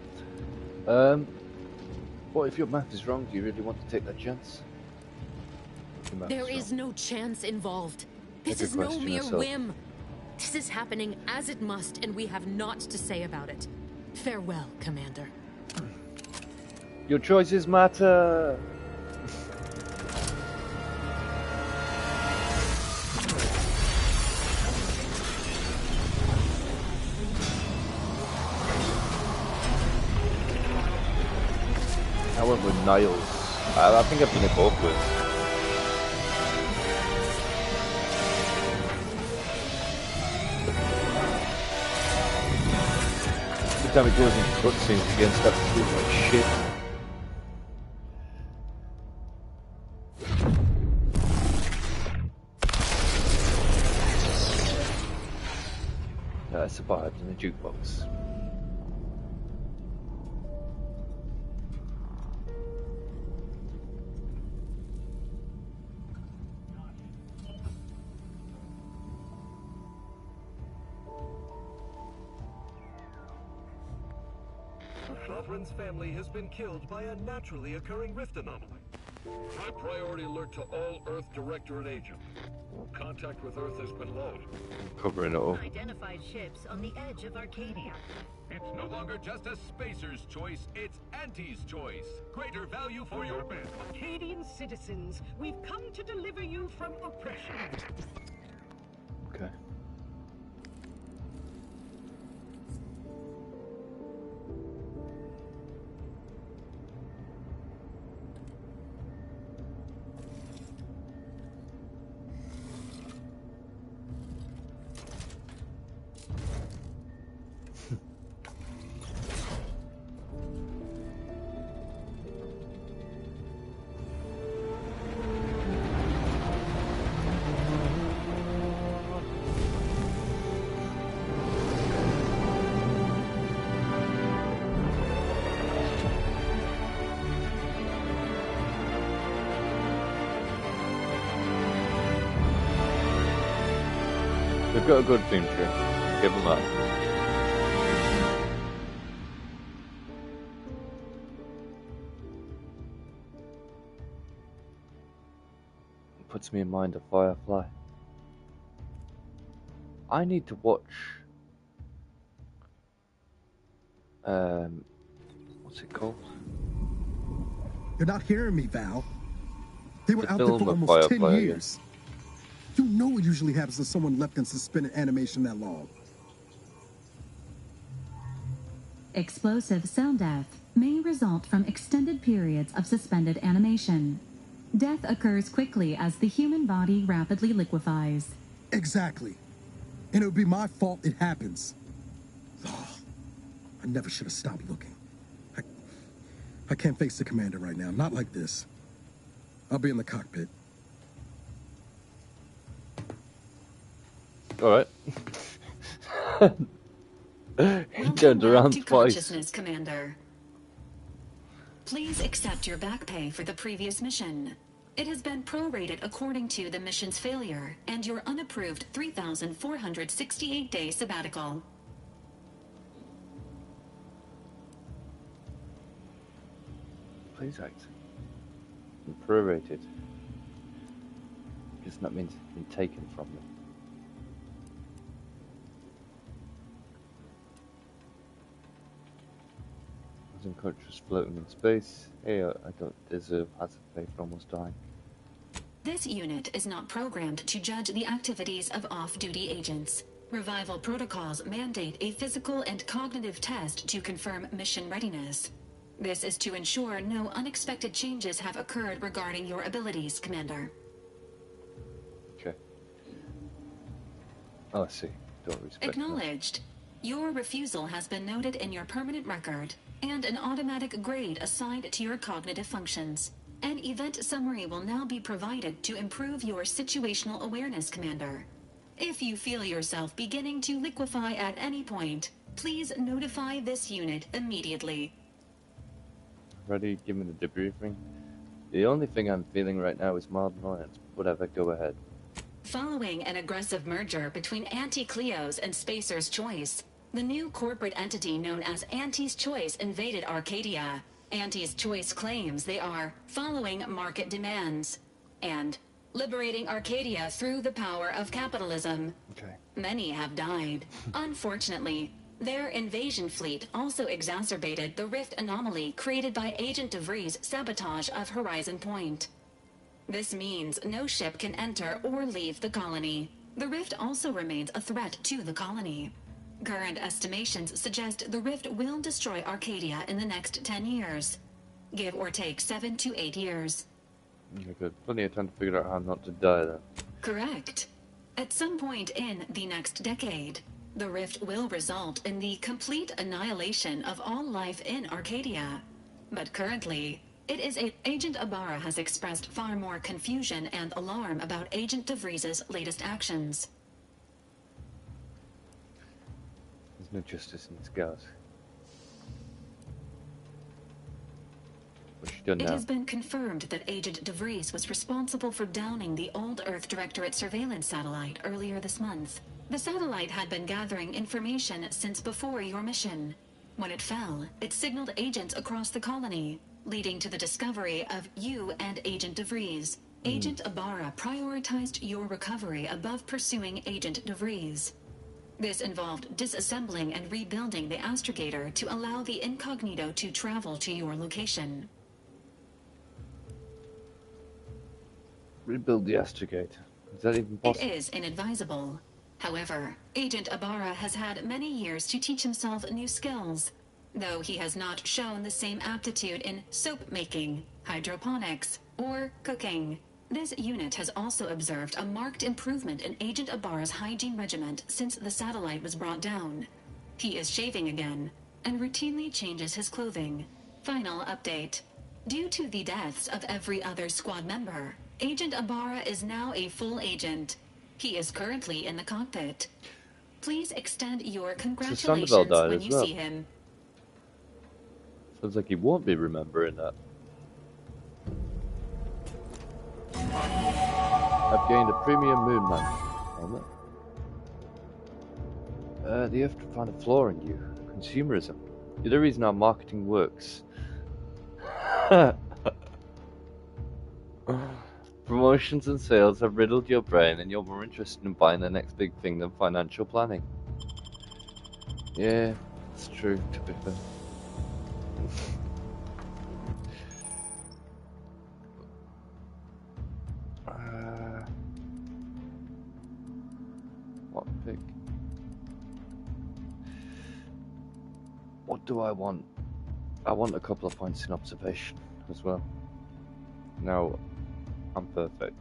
What if your math is wrong? Do you really want to take that chance? There is no chance involved. This Take a is no question mere yourself. whim. This is happening as it must, and we have naught to say about it. Farewell, Commander. Your choices matter. I went with Niles. I think I've done it both ways. Every time it goes into cutscenes again, starts to feel like shit. I survived in the jukebox. Lovren's family has been killed by a naturally occurring rift anomaly. High priority alert to all Earth Directorate agents. Contact with Earth has been lost. Covering it all. Identified ships on the edge of Arcadia. It's no longer just a spacer's choice, it's Auntie's choice. Greater value for your men. Arcadian citizens, we've come to deliver you from oppression. Okay. They've got a good theme tune. Give them that. It puts me in mind of Firefly. I need to watch. What's it called? You're not hearing me, Val. They were The out there for film of almost 10 Firefly, years. You know what usually happens to someone left in suspended animation that long. Explosive cell death may result from extended periods of suspended animation. Death occurs quickly as the human body rapidly liquefies. Exactly. And it would be my fault it happens. Oh, I never should have stopped looking. I can't face the commander right now. Not like this. I'll be in the cockpit. Alright. He turned around to twice. Consciousness, Commander. Please accept your back pay for the previous mission. It has been prorated according to the mission's failure and your unapproved 3,468-day sabbatical. Please act. Prorated. Because that means it's been taken from them. Countries floating in space. Hey, I don't deserve hazard pay for almost dying. This unit is not programmed to judge the activities of off-duty agents. Revival protocols mandate a physical and cognitive test to confirm mission readiness. This is to ensure no unexpected changes have occurred regarding your abilities, Commander. Okay. Oh, I see. Don't respect Acknowledged. Your refusal has been noted in your permanent record, and an automatic grade assigned to your cognitive functions. An event summary will now be provided to improve your situational awareness, Commander. If you feel yourself beginning to liquefy at any point, please notify this unit immediately. Ready? Give me the debriefing. The only thing I'm feeling right now is mild annoyance. Whatever, go ahead. Following an aggressive merger between Anti-Cleo's and Spacer's Choice, the new corporate entity known as Auntie's Choice invaded Arcadia. Auntie's Choice claims they are following market demands and liberating Arcadia through the power of capitalism. Okay. Many have died. Unfortunately, their invasion fleet also exacerbated the rift anomaly created by Agent DeVries' sabotage of Horizon Point. This means no ship can enter or leave the colony. The rift also remains a threat to the colony. Current estimations suggest the rift will destroy Arcadia in the next 10 years. Give or take 7 to 8 years. Okay, good. Plenty of time to figure out how not to die then. Correct. At some point in the next decade, the rift will result in the complete annihilation of all life in Arcadia. But currently, Agent Ibarra has expressed far more confusion and alarm about Agent DeVries' latest actions. There's no justice in this gas. What's she done It now? has been confirmed that Agent DeVries was responsible for downing the old Earth Directorate surveillance satellite earlier this month. The satellite had been gathering information since before your mission. When it fell, it signaled agents across the colony, leading to the discovery of you and Agent DeVries. Agent Ibarra prioritized your recovery above pursuing Agent DeVries. This involved disassembling and rebuilding the astrogator to allow the incognito to travel to your location. Rebuild the astrogator. Is that even possible? It is inadvisable. However, Agent Ibarra has had many years to teach himself new skills, though he has not shown the same aptitude in soap making, hydroponics, or cooking. This unit has also observed a marked improvement in Agent Ibarra's hygiene regimen since the satellite was brought down. He is shaving again, and routinely changes his clothing. Final update. Due to the deaths of every other squad member, Agent Ibarra is now a full agent. He is currently in the cockpit. Please extend your congratulations died when as you well. see him. Sounds like he won't be remembering that. I've gained a premium moonman helmet. They have to find a flaw in you. Consumerism. You're the reason our marketing works. Promotions and sales have riddled your brain and you're more interested in buying the next big thing than financial planning. Yeah, it's true, to be fair. What pick? What do I want? I want a couple of points in observation as well. No, I'm perfect.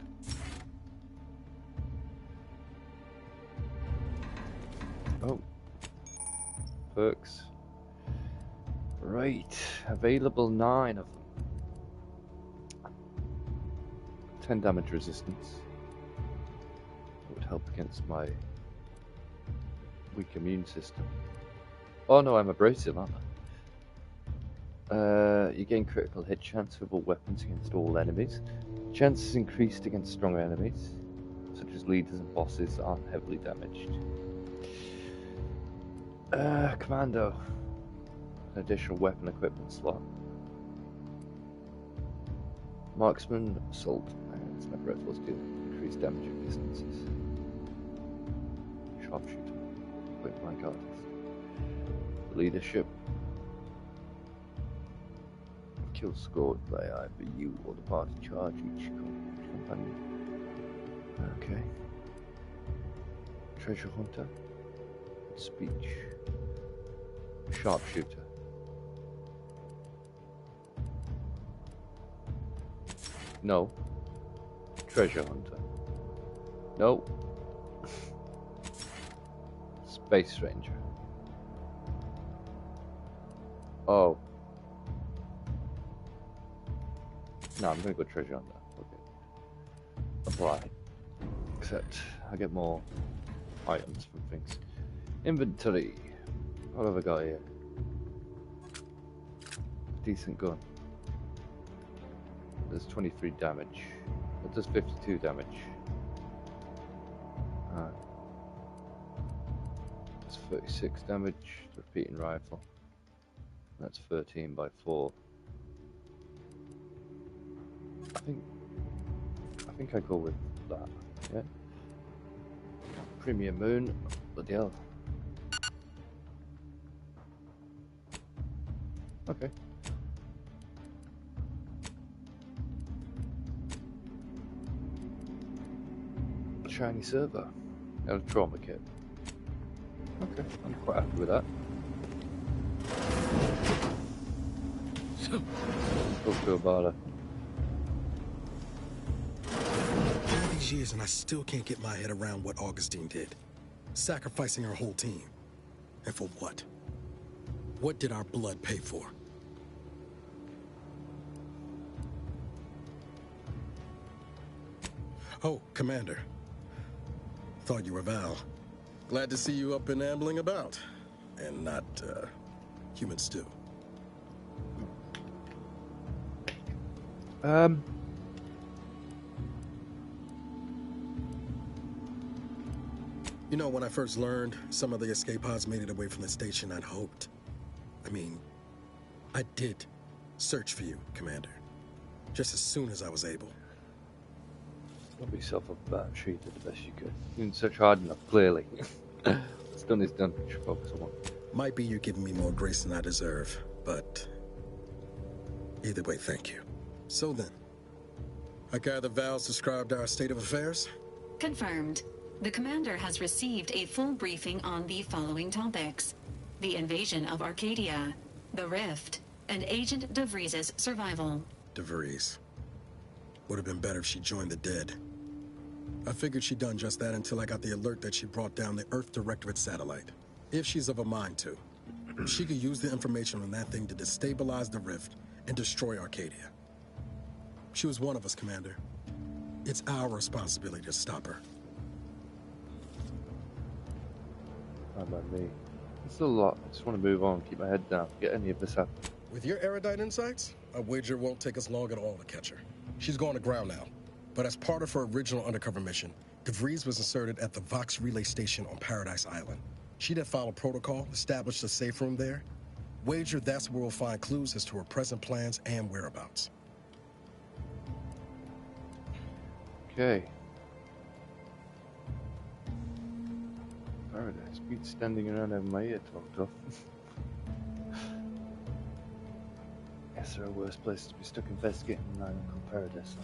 Oh. Perks. Right. Available 9 of them. 10 damage resistance. It would help against my weak immune system. Oh no, I'm abrasive, aren't I? You gain critical hit chance with all weapons against all enemies. Chance is increased against stronger enemies, such as leaders and bosses that aren't heavily damaged. Commando. An additional weapon equipment slot. Marksman, assault, and sniper rifles deal increased damage at distances. Sharpshooter. Quick blank artist. Leadership. Kill scored by either you or the party charge each companion. Okay. Treasure hunter. Speech. Sharpshooter. No. Treasure hunter. No. Space ranger. Oh. No, I'm gonna go treasure hunter. Okay. Apply. Except I get more items from things. Inventory. What have I got here? Decent gun. There's 23 damage. That does 52 damage. That's 36 damage. Repeating rifle. That's 13 by 4. think I go with that. Yeah. Premium Moon. Bloody hell. Okay. Shiny server. And a trauma kit. Okay, I'm quite happy with that. Talk to Abara. All these years and I still can't get my head around what Augustine did. Sacrificing her whole team. And for what? What did our blood pay for? Oh, Commander. Thought you were Val. Glad to see you up and ambling about. And not, human stew. You know, when I first learned some of the escape pods made it away from the station, I'd hoped. I did search for you, Commander. Just as soon as I was able. Got yourself up about treated the best you could. You didn't search hard enough, clearly. What's done is done. You should focus on one. Might be you're giving me more grace than I deserve, but either way, thank you. So then, I gather Val's described our state of affairs? Confirmed. The commander has received a full briefing on the following topics: the invasion of Arcadia, the Rift, and Agent DeVries' survival. DeVries. Would have been better if she joined the dead. I figured she'd done just that until I got the alert that she brought down the Earth Directorate satellite. If she's of a mind to, she could use the information on that thing to destabilize the Rift and destroy Arcadia. She was one of us, Commander. It's our responsibility to stop her. How about me? It's a lot. I just want to move on, keep my head down, get any of this happen. With your erudite insights, I wager it won't take us long at all to catch her. She's going to ground now. But as part of her original undercover mission, DeVries was inserted at the Vox Relay Station on Paradise Island. She'd have followed protocol, established a safe room there. Wager that's where we'll find clues as to her present plans and whereabouts. Okay. Paradise. Beat standing around over my ear talked off. Guess there are worse places to be stuck investigating than an island called Paradise.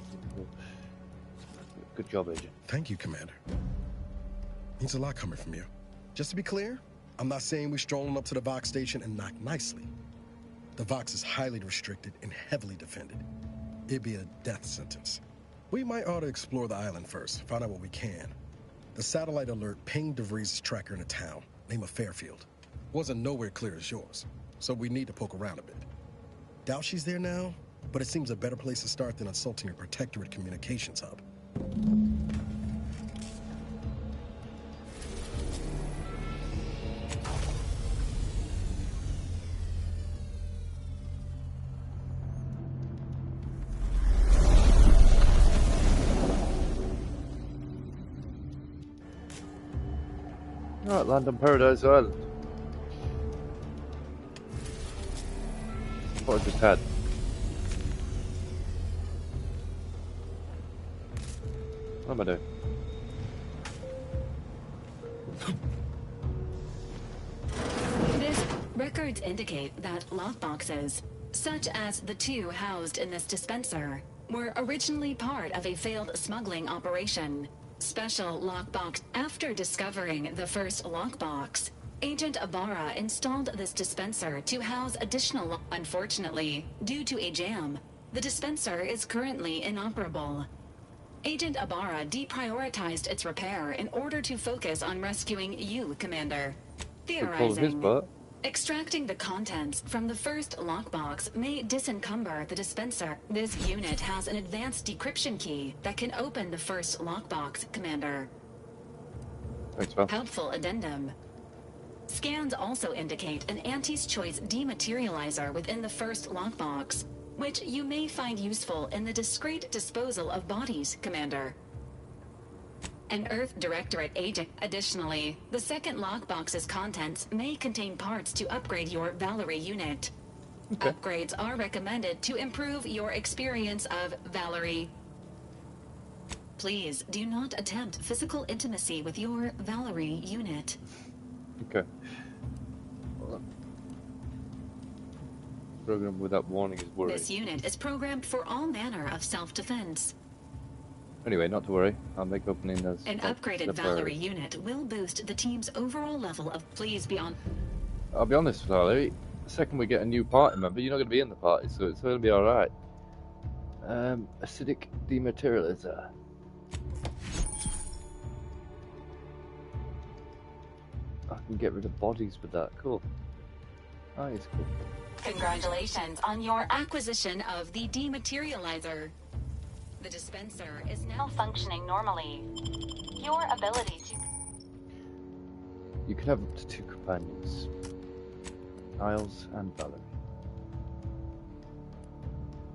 Good job, Agent. Thank you, Commander. Means a lot coming from you. Just to be clear, I'm not saying we strolling up to the Vox station and knock nicely. The Vox is highly restricted and heavily defended. It'd be a death sentence. We might ought to explore the island first, find out what we can. The satellite alert pinged DeVries' tracker in a town, name of Fairfield. Wasn't nowhere clear as yours, so we need to poke around a bit. Doubt she's there now, but it seems a better place to start than assaulting a Protectorate communications hub. Alright, land on Paradise Island. What I just had. What am I doing? Records indicate that lockboxes, such as the two housed in this dispenser, were originally part of a failed smuggling operation. Special lockbox. After discovering the first lockbox, Agent Abara installed this dispenser to house additional. Unfortunately, due to a jam, the dispenser is currently inoperable. Agent Abara deprioritized its repair in order to focus on rescuing you, Commander. Theorizing. Extracting the contents from the first lockbox may disencumber the dispenser. This unit has an advanced decryption key that can open the first lockbox, Commander. Thanks, Val. Helpful addendum. Scans also indicate an Anti's Choice dematerializer within the first lockbox, which you may find useful in the discreet disposal of bodies, Commander. An Earth Directorate agent. Additionally, the second lockbox's contents may contain parts to upgrade your Valerie unit. Okay. Upgrades are recommended to improve your experience of Valerie. Please do not attempt physical intimacy with your Valerie unit. Okay. Program without warning is worried. This unit is programmed for all manner of self-defense. Anyway, not to worry. I'll make opening as An upgraded Valerie unit will boost the team's overall level of please be on. I'll be honest, Valerie. The second we get a new party member, you're not going to be in the party, so it's going to be alright. Acidic dematerializer. I can get rid of bodies with that. Cool. Oh, it's cool. Congratulations on your acquisition of the dematerializer. The dispenser is now functioning normally. Your ability to... You can have up to 2 companions. Niles and Valerie.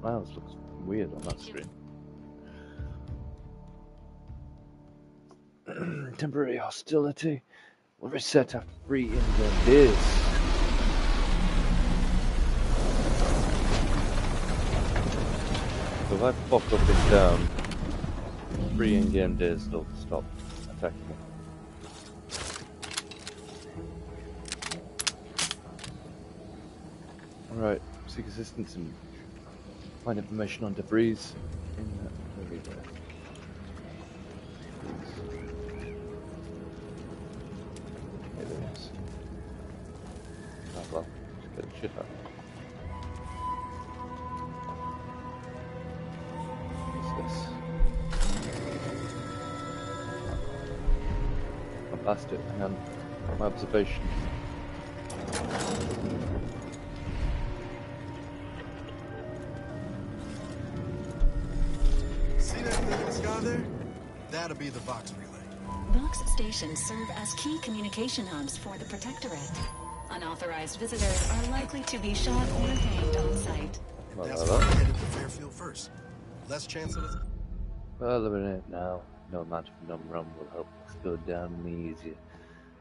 Niles looks weird on that screen. Temporary hostility will reset after 3 in-game days. So if I fuck up and down, 3 in-game days they'll stop attacking me. Alright, seek assistance and find information on DeVries in everywhere. Hey, there it is. Oh well, just get the shit out. What's this? I passed it, hang on. My observation. There? That'll be the Vox relay. Vox stations serve as key communication hubs for the Protectorate. Unauthorized visitors are likely to be shot or hanged on site. That's why I headed to Fairfield first. Less chance of it. Well, eliminate now. No amount of numb rum will help us go down any easier.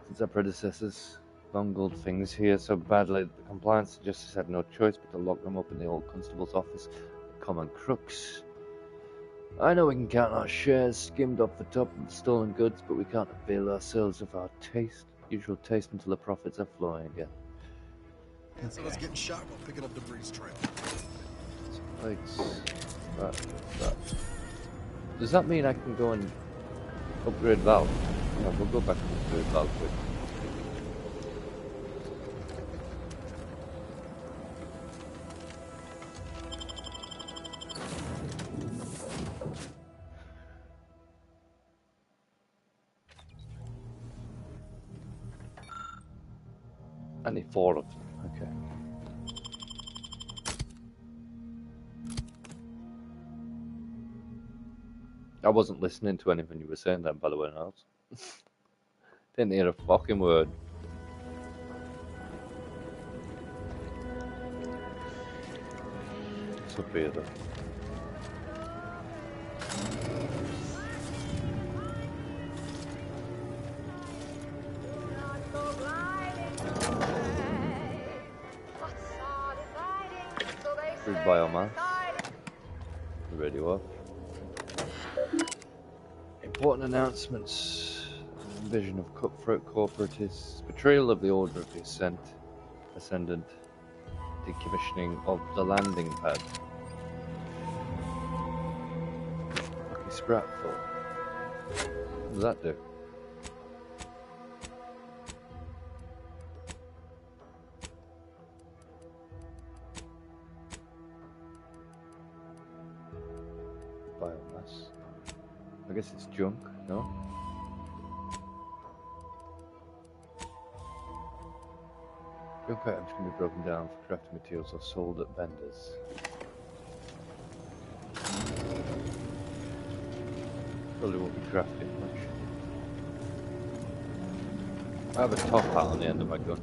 Since our predecessors bungled things here so badly that the compliance justice had no choice but to lock them up in the old constable's office. Common crooks. I know we can count our shares skimmed off the top of the stolen goods, but we can't avail ourselves of our usual taste until the profits are flowing again. And so it's getting shot while picking up debris trail. That. Does that mean I can go and upgrade Val? Yeah, we'll go back and upgrade Val quick. I need 4 of them. Okay. I wasn't listening to anything you were saying then, by the way, Niles. Didn't hear a fucking word. So be it. Free biomass. Radio off. Important announcements. Invasion of cutthroat corporatists. Betrayal of the Order of the Ascendant. Decommissioning of the landing pad. Lucky scrap for. What does that do? Biomass. I guess it's junk, no? Junk items can be broken down for crafting materials or sold at vendors. Probably won't be crafting much. I have a top hat on the end of my gun.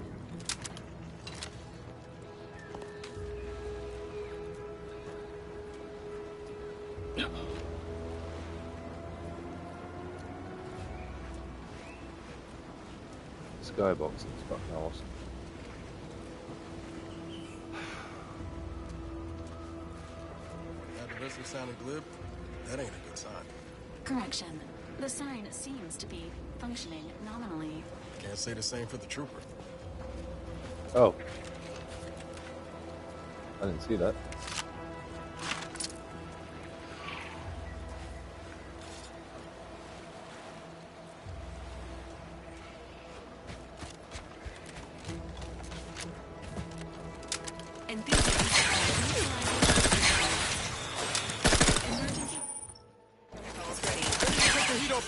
Skybox is fucking awesome. You're sounding glib. That ain't a good sign. Correction. The sign seems to be functioning nominally. Can't say the same for the trooper. Oh. I didn't see that.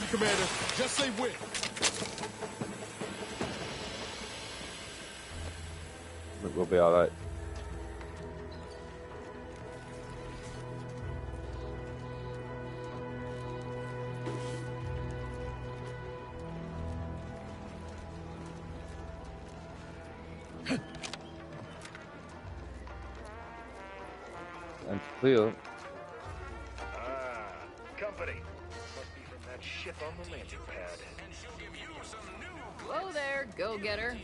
Commander, just say when. We'll be all right. And clear. Company. Must be from that ship on the landing pad. And she'll give you some new... Whoa there, go-getter.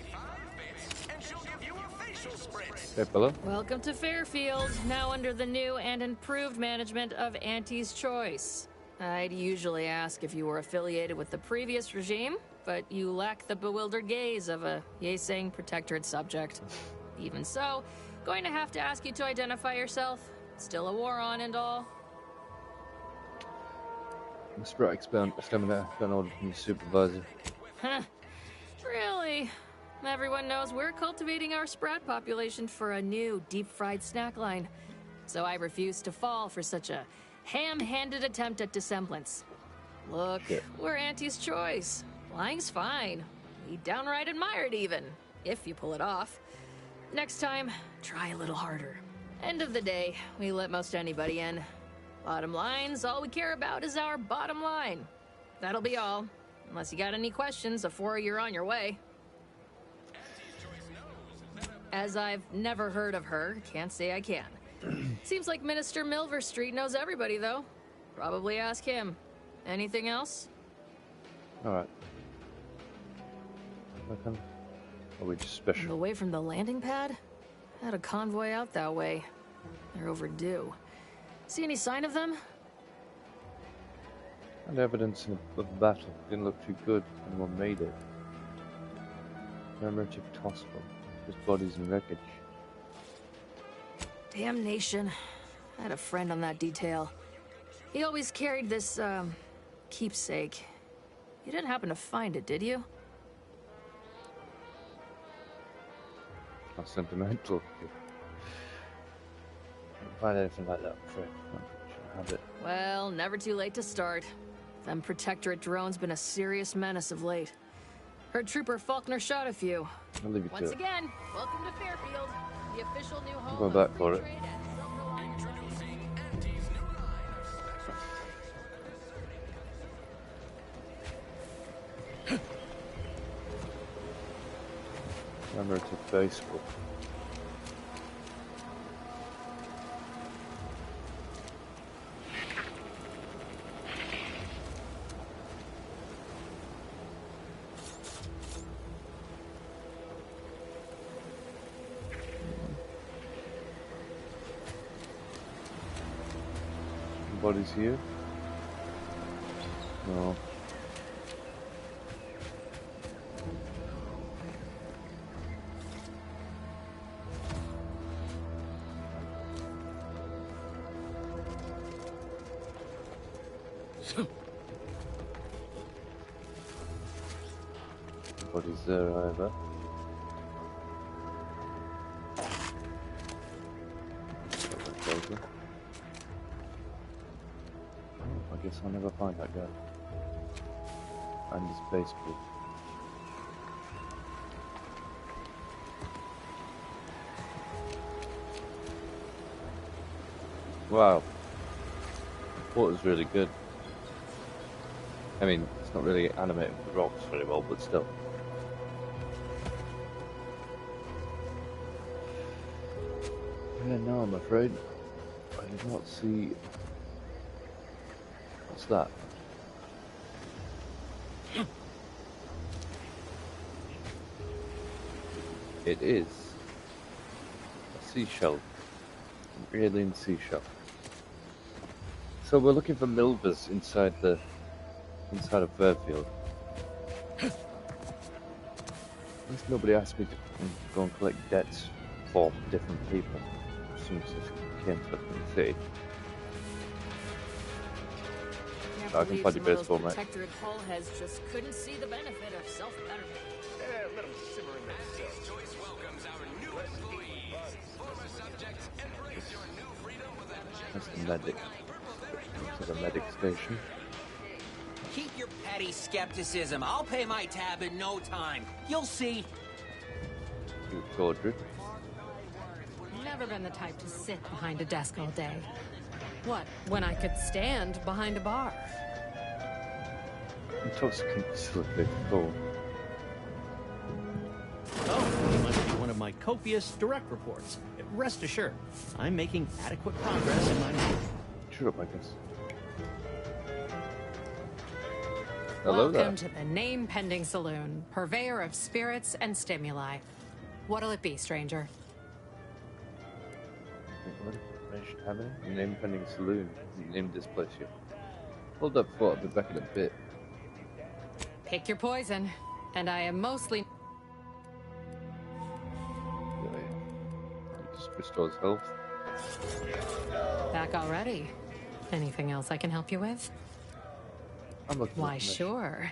And she'll give you a facial spritz. Hey, fella. Welcome to Fairfield, now under the new and improved management of Auntie's Choice. I'd usually ask if you were affiliated with the previous regime, but you lack the bewildered gaze of a yay-saying protectorate subject. Even so, going to have to ask you to identify yourself. Still a war on and all. Sprite exterminator, got an order from the supervisor. Huh. Really? Everyone knows we're cultivating our sprat population for a new deep-fried snack line. So I refuse to fall for such a ham-handed attempt at dissemblance. Look, we're Auntie's Choice. Lying's fine. We downright admire it even, if you pull it off. Next time, try a little harder. End of the day, we let most anybody in. Bottom line's all we care about is our bottom line. That'll be all. Unless you got any questions before you're on your way. As I've never heard of her, can't say I can. Seems like Minister Milverstreet knows everybody, though. Probably ask him. Anything else? Alright. Are we just special? Away from the landing pad? Had a convoy out that way. They're overdue. See any sign of them? And evidence of battle. Didn't look too good. Anyone made it. Commemorative toss them. Just bodies and wreckage. Damnation. I had a friend on that detail. He always carried this, keepsake. You didn't happen to find it, did you? How sentimental. Can't find anything like that, I'm afraid. I have it. Well, never too late to start. Them Protectorate drones been a serious menace of late. Heard Trooper Faulkner shot a few. I'll leave you to Once it. again, welcome to Fairfield, the official new home I'll go of back for free it. trade and self-reliance. Commemorative Facebook. Bodies here? No. Bodies there either. I guess I'll never find that guy. And his baseball. Wow. Thought it was really good. I mean, it's not really animated with the rocks very well, but still. Yeah, no, I'm afraid I did not see. What's that? It is a seashell, an alien seashell. So we're looking for Milvers inside of Fairfield. At least nobody asked me to go and collect debts for different people. As soon as I came to the city. I can find your baseball, mate. Protectorate Hull has just couldn't see the benefit of self-betterment. Let them simmer in themselves. Joyce welcomes our new employees. Former subjects, embrace your new freedom with a That's the medic. That's the medic station. Keep your petty skepticism. I'll pay my tab in no time. You'll see. You Tawdry. Never been the type to sit behind a desk all day. What, when I could stand behind a bar? Intoxicant facilitated goal. Oh, you must be one of my copious direct reports. Rest assured, I'm making adequate progress in my work. Shut up, I guess. Hello Welcome there. to the name-pending saloon, purveyor of spirits and stimuli. What'll it be, stranger? What information happening? Name pending saloon. You named this place here. Hold up, thought I'll be back in a bit. Pick your poison, and I am mostly... Yeah, just restores health. Back already. Anything else I can help you with? I'm looking Why, sure.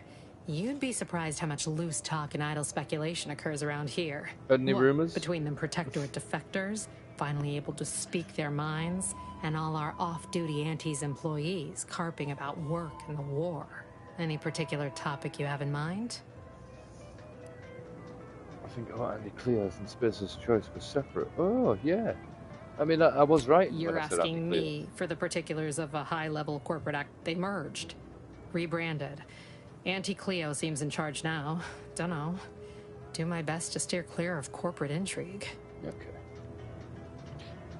You'd be surprised how much loose talk and idle speculation occurs around here. Heard any rumors? Between them Protectorate defectors, finally able to speak their minds, and all our off-duty Antes employees carping about work and the war. Any particular topic you have in mind? I think anti-Cleo's and Spacer's choice was separate. Oh, yeah. I mean, I was right. You're when I said asking anti-Cleo. me for the particulars of a high-level corporate act they merged. Rebranded. Anti-Cleo seems in charge now. Dunno. Do my best to steer clear of corporate intrigue. Okay.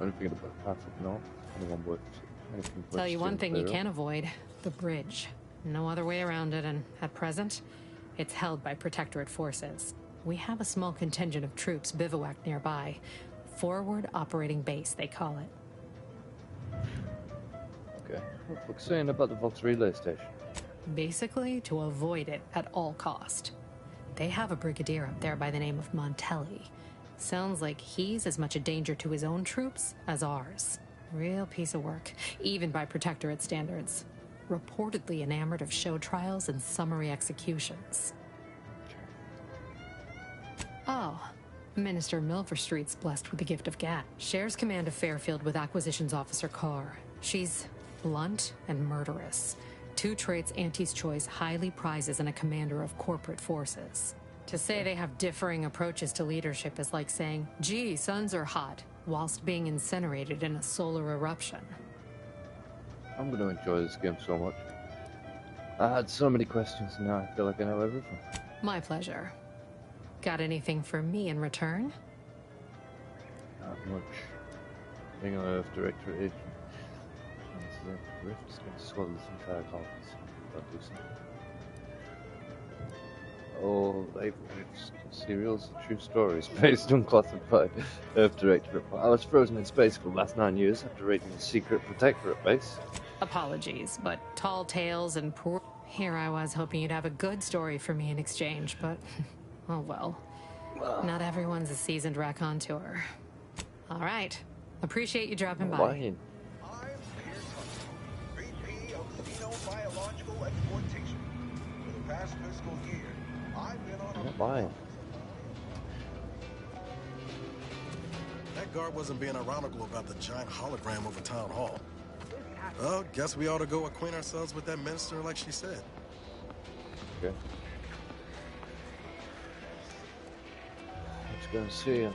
Anything about Patrick? No. Anyone worth anything worth Tell you one steering thing you clear of? can't avoid. The bridge. No other way around it, and at present, it's held by Protectorate forces. We have a small contingent of troops bivouacked nearby. Forward Operating Base, they call it. Okay. What's the book saying about the Vox relay station? Basically, to avoid it at all cost. They have a brigadier up there by the name of Montelli. Sounds like he's as much a danger to his own troops as ours. Real piece of work, even by Protectorate standards. Reportedly enamored of show trials and summary executions. Oh, Minister Milverstreet's blessed with the gift of gab. Shares command of Fairfield with Acquisitions Officer Carr. She's blunt and murderous. Two traits Auntie's Choice highly prizes in a commander of corporate forces. To say they have differing approaches to leadership is like saying, gee, suns are hot, whilst being incinerated in a solar eruption. I'm going to enjoy this game so much. I had so many questions, and now I feel like I know everything. My pleasure. Got anything for me in return? Not much. Being an Earth Directorate agent. The rift's going to swallow this entire conference. Don't do something. Oh, life rifts, serials, true stories based on classified Earth Directorate. I was frozen in space for the last 9 years after raiding a secret Protectorate base. Apologies, but tall tales and poor... Here I was hoping you'd have a good story for me in exchange, but... oh well. Not everyone's a seasoned raconteur. All right. Appreciate you dropping by. Lying. Biological exploitation. For the past fiscal year, I've been on I'm not lying. That guard wasn't being ironical about the giant hologram over Town Hall. Well, guess we ought to go acquaint ourselves with that minister like she said. Okay. Let's go and see him.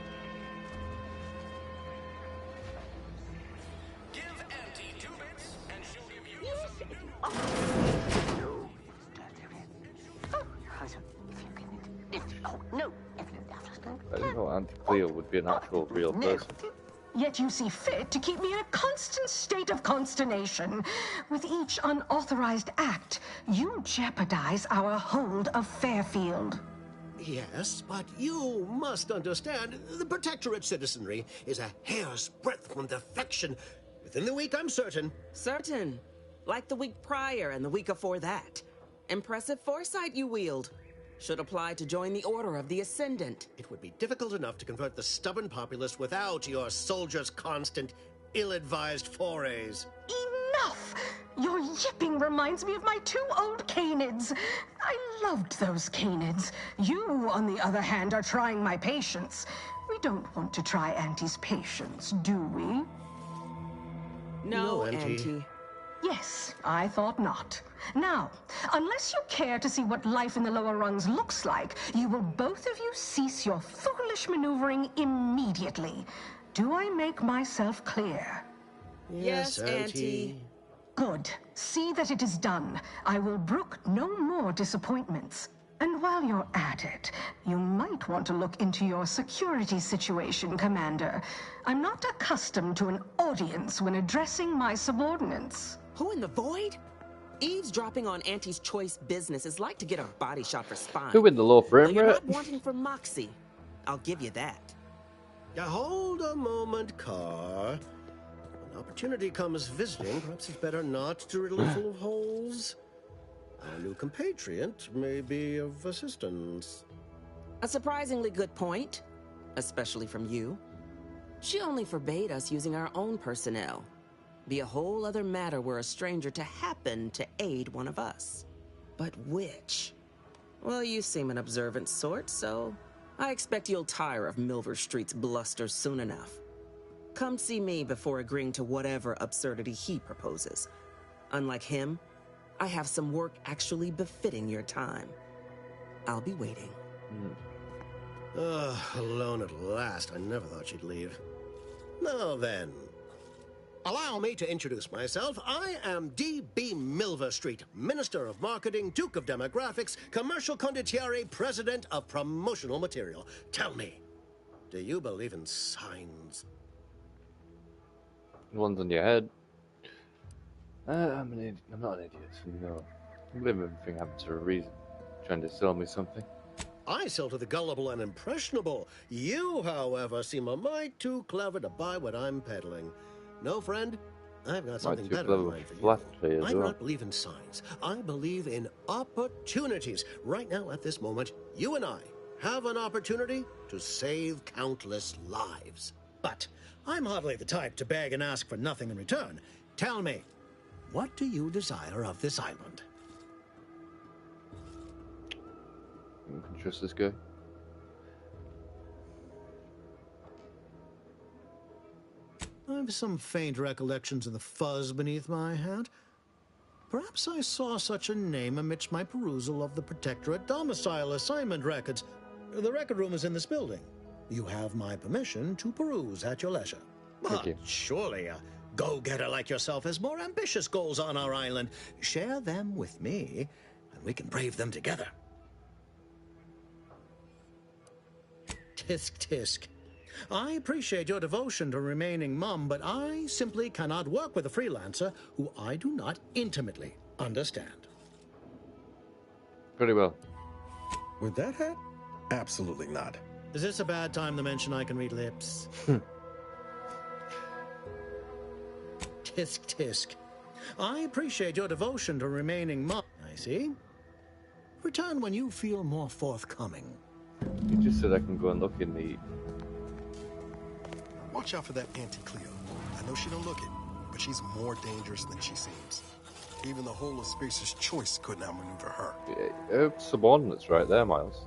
I didn't know Auntie Cleo would be an actual real person. Yet you see fit to keep me in a constant state of consternation. With each unauthorized act, you jeopardize our hold of Fairfield. Yes, but you must understand, the Protectorate citizenry is a hair's breadth from defection. Within the week, I'm certain. Certain? Like the week prior and the week before that. Impressive foresight you wield. Should apply to join the Order of the Ascendant. It would be difficult enough to convert the stubborn populace without your soldiers' constant, ill-advised forays. Enough! Your yipping reminds me of my 2 old canids. I loved those canids. You, on the other hand, are trying my patience. We don't want to try Auntie's patience, do we? No, Auntie. Yes, I thought not. Now, unless you care to see what life in the lower rungs looks like, you will both of you cease your foolish maneuvering immediately. Do I make myself clear? Yes, Auntie. Good. See that it is done. I will brook no more disappointments. And while you're at it, you might want to look into your security situation, Commander. I'm not accustomed to an audience when addressing my subordinates. Who in the void? Eavesdropping on Auntie's choice business is like to get a body shot for spine. Who in the low frame Though you're rate? not wanting for moxie. I'll give you that. Now hold a moment, Car. When opportunity comes visiting, perhaps it's better not to riddle it full of holes. Our new compatriot may be of assistance. A surprisingly good point, especially from you. She only forbade us using our own personnel. Be a whole other matter were a stranger to happen to aid one of us. But which? Well, you seem an observant sort, so I expect you'll tire of Milver Street's bluster soon enough. Come see me before agreeing to whatever absurdity he proposes. Unlike him, I have some work actually befitting your time. I'll be waiting. Alone at last. I never thought she'd leave. Now then, allow me to introduce myself. I am D.B. Milver Street, Minister of Marketing, Duke of Demographics, Commercial Condottiere, President of Promotional Material. Tell me, do you believe in signs? One's on your head. I'm not an idiot, no. I believe everything happens for a reason. Trying to sell me something. I sell to the gullible and impressionable. You, however, seem a mite too clever to buy what I'm peddling. No, friend, I've got something better in mind for you. I do not believe in signs. I believe in opportunities. Right now, at this moment, you and I have an opportunity to save countless lives. But I'm hardly the type to beg and ask for nothing in return. Tell me, what do you desire of this island? You can trust this guy. I've some faint recollections of the fuzz beneath my hat. Perhaps I saw such a name amidst my perusal of the Protectorate domicile assignment records. The record room is in this building. You have my permission to peruse at your leisure. Thank you. Surely a go-getter like yourself has more ambitious goals on our island. Share them with me, and we can brave them together. Tisk tisk. I appreciate your devotion to remaining mum, but I simply cannot work with a freelancer who I do not intimately understand. Pretty well. With that hat? Absolutely not. Is this a bad time to mention I can read lips? Tisk tisk. I appreciate your devotion to remaining mum. I see. Return when you feel more forthcoming. You just said I can go and look in the... Watch out for that Auntie Cleo. I know she don't look it, but she's more dangerous than she seems. Even the whole of Spacer's choice couldn't outmaneuver her. Subordinates right there, Miles.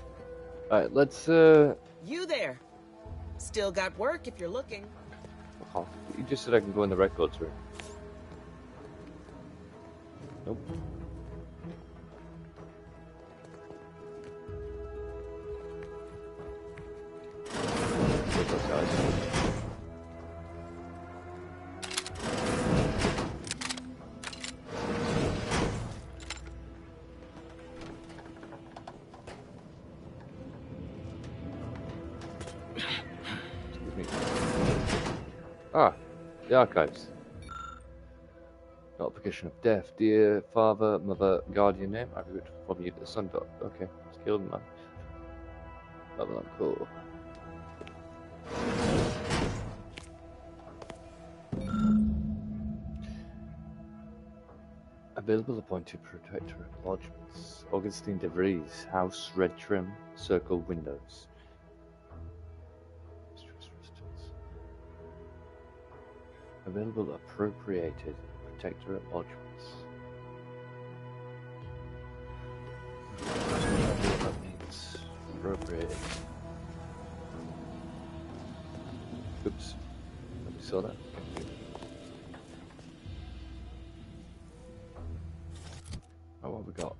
Alright, let's, You there. Still got work if you're looking. Oh, you just said I can go in the records room. Nope. Where's those guys? Excuse me. Ah, the archives. Notification of death. Dear father, mother, guardian name. I root from you to the sun dot. Okay, it's killed man. Babylon, cool. Available appointed protectorate lodgements. Augustine DeVries, House, red trim, circle windows. Available appropriated protectorate lodgements. I don't know what that means. Appropriated. Oops. We saw that. Oh, what have we got?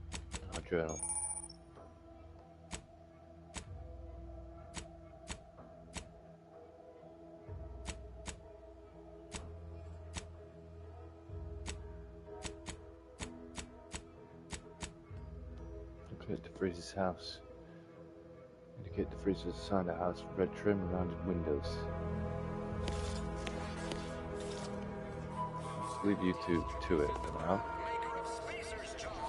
Our journal. Locate DeVries' house. Indicate DeVries was assigned a house with red trim and rounded windows. Let's leave you two to it for now.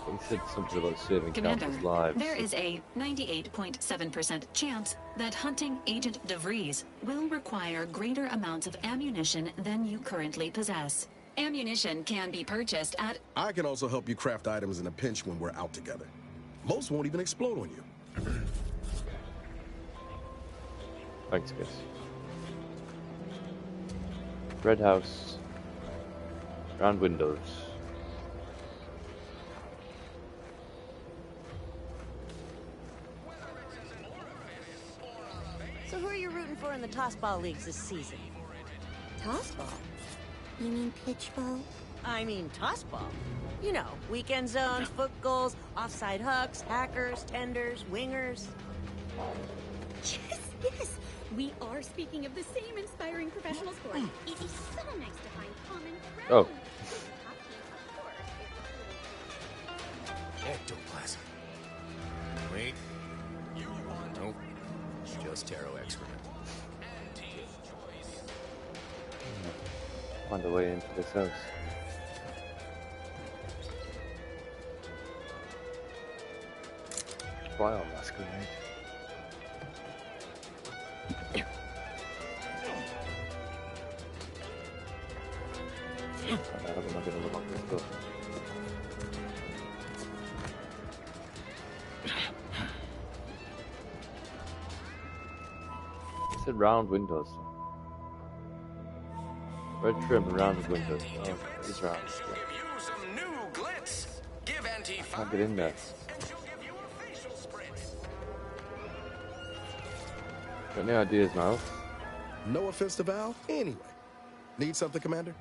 He said something about saving countless lives. There is a 98.7% chance that hunting Agent DeVries will require greater amounts of ammunition than you currently possess. Ammunition can be purchased at... I can also help you craft items in a pinch when we're out together. Most won't even explode on you. Thanks, guys. Red house. Round windows. So who are you rooting for in the Tossball Leagues this season? Tossball? You mean pitchball? I mean tossball. You know, weekend zones, foot goals, offside hooks, hackers, tenders, wingers. Yes. We are speaking of the same inspiring professional sport. It is so nice to find common ground. Oh. Ectoplasm. Wait. Nope. Just tarot excrement. Find a way into this house. Bio masquerade. How am I going to look this door? It said round windows. Red trim and rounded windows. Oh, it's round. I can't get in there. Got any ideas, Miles? No offense to Val. Anyway. Need something, Commander?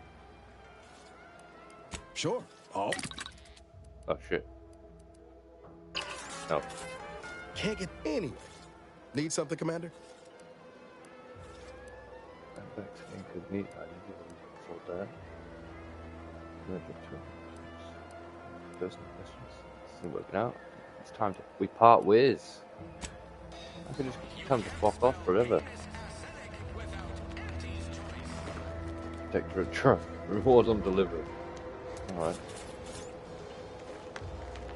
Sure. Oh, shit. No. Can't get anyway. Need something, Commander? I'm back to incognito. I didn't give him full there. Personal questions. This isn't working out. It's time to... We part ways. I could just come to fuck off forever. Protectorate truck. Reward on delivery. Alright.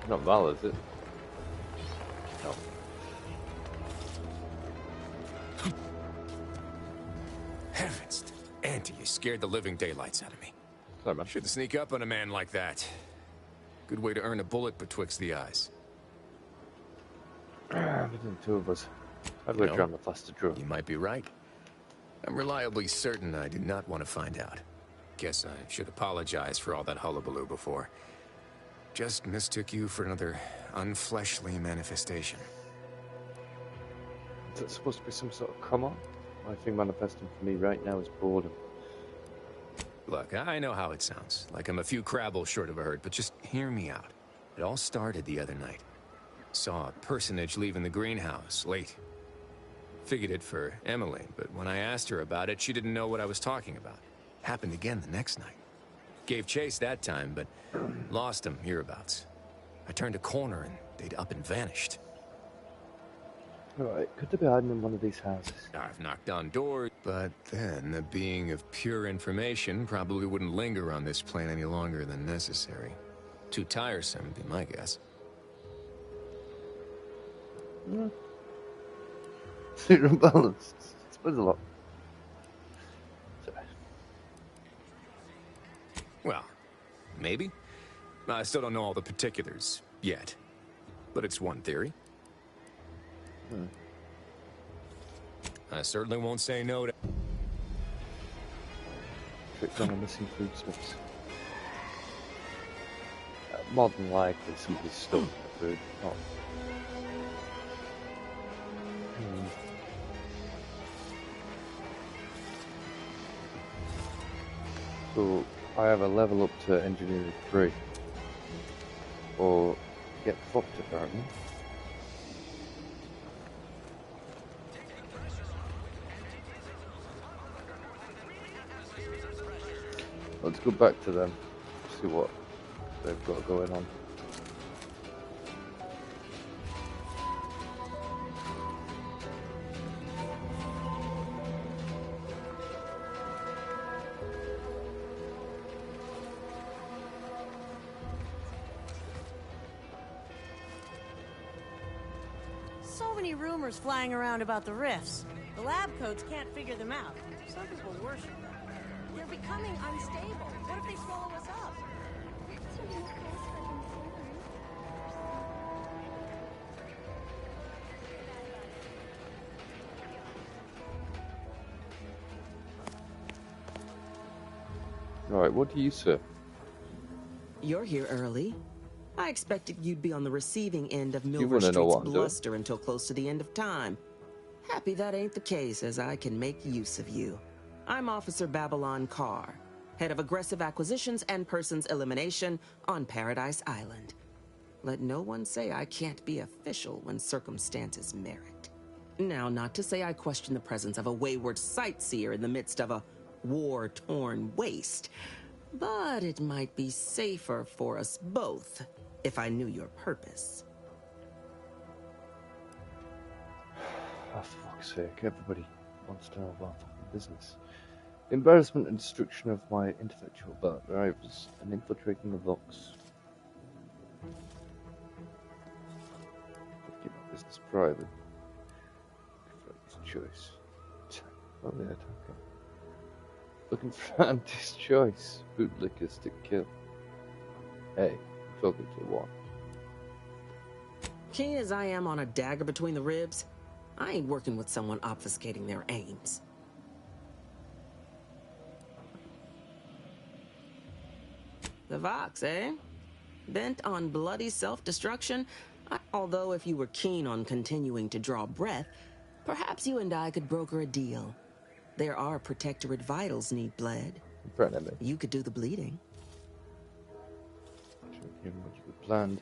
Not Val, is it? No. Heavens. Auntie, you scared the living daylights out of me. Sorry, man. Shouldn't sneak up on a man like that. Good way to earn a bullet betwixt the eyes. Between the two of us. I'd go drown the faster draw. You might be right. I'm reliably certain I did not want to find out. Guess I should apologize for all that hullabaloo before. Just mistook you for another unfleshly manifestation. Is that supposed to be some sort of come on? My thing manifesting for me right now is boredom. Look, I know how it sounds. Like I'm a few crabbles short of a hurt, but just hear me out. It all started the other night. Saw a personage leaving the greenhouse, late. Figured it for Emily, but when I asked her about it, she didn't know what I was talking about. Happened again the next night. Gave chase that time, but lost him hereabouts. I turned a corner and they'd up and vanished. Alright, could they be hiding in one of these houses? I've knocked on doors, but then a being of pure information probably wouldn't linger on this plane any longer than necessary. Too tiresome, would be my guess. Super balanced. Explains a lot. Well, maybe. I still don't know all the particulars yet, but it's one theory. I certainly won't say no to... Tricked on a missing foodstuffs. More than likely somebody's stolen the food. Oh. So I have a level up to engineering 3, or get fucked apparently. Let's go back to them, see what they've got going on. So many rumors flying around about the rifts. The lab coats can't figure them out. Some people worship them. They're becoming unstable. What if they swallow us up? Alright, what do you say? You're here early. I expected you'd be on the receiving end of Milver wanna know Street's what I'm doing? bluster until close to the end of time. Happy that ain't the case, as I can make use of you. I'm Officer Babylon Carr, head of aggressive acquisitions and persons elimination on Paradise Island. Let no one say I can't be official when circumstances merit. Now, not to say I question the presence of a wayward sightseer in the midst of a war-torn waste, but it might be safer for us both if I knew your purpose. Oh, for fuck's sake, everybody wants to know about fucking business. Embarrassment and destruction of my intellectual rivals and infiltrating the Vox. Keep my business private. His choice. Oh yeah, okay. Looking for Andy's choice. Bootlicker, stick kill. Hey, I'm talking to one. Keen as I am on a dagger between the ribs, I ain't working with someone obfuscating their aims. The Vox, eh? Bent on bloody self-destruction? Although if you were keen on continuing to draw breath, perhaps you and I could broker a deal. There are protectorate vitals need bled. You could do the bleeding. Much of the planned.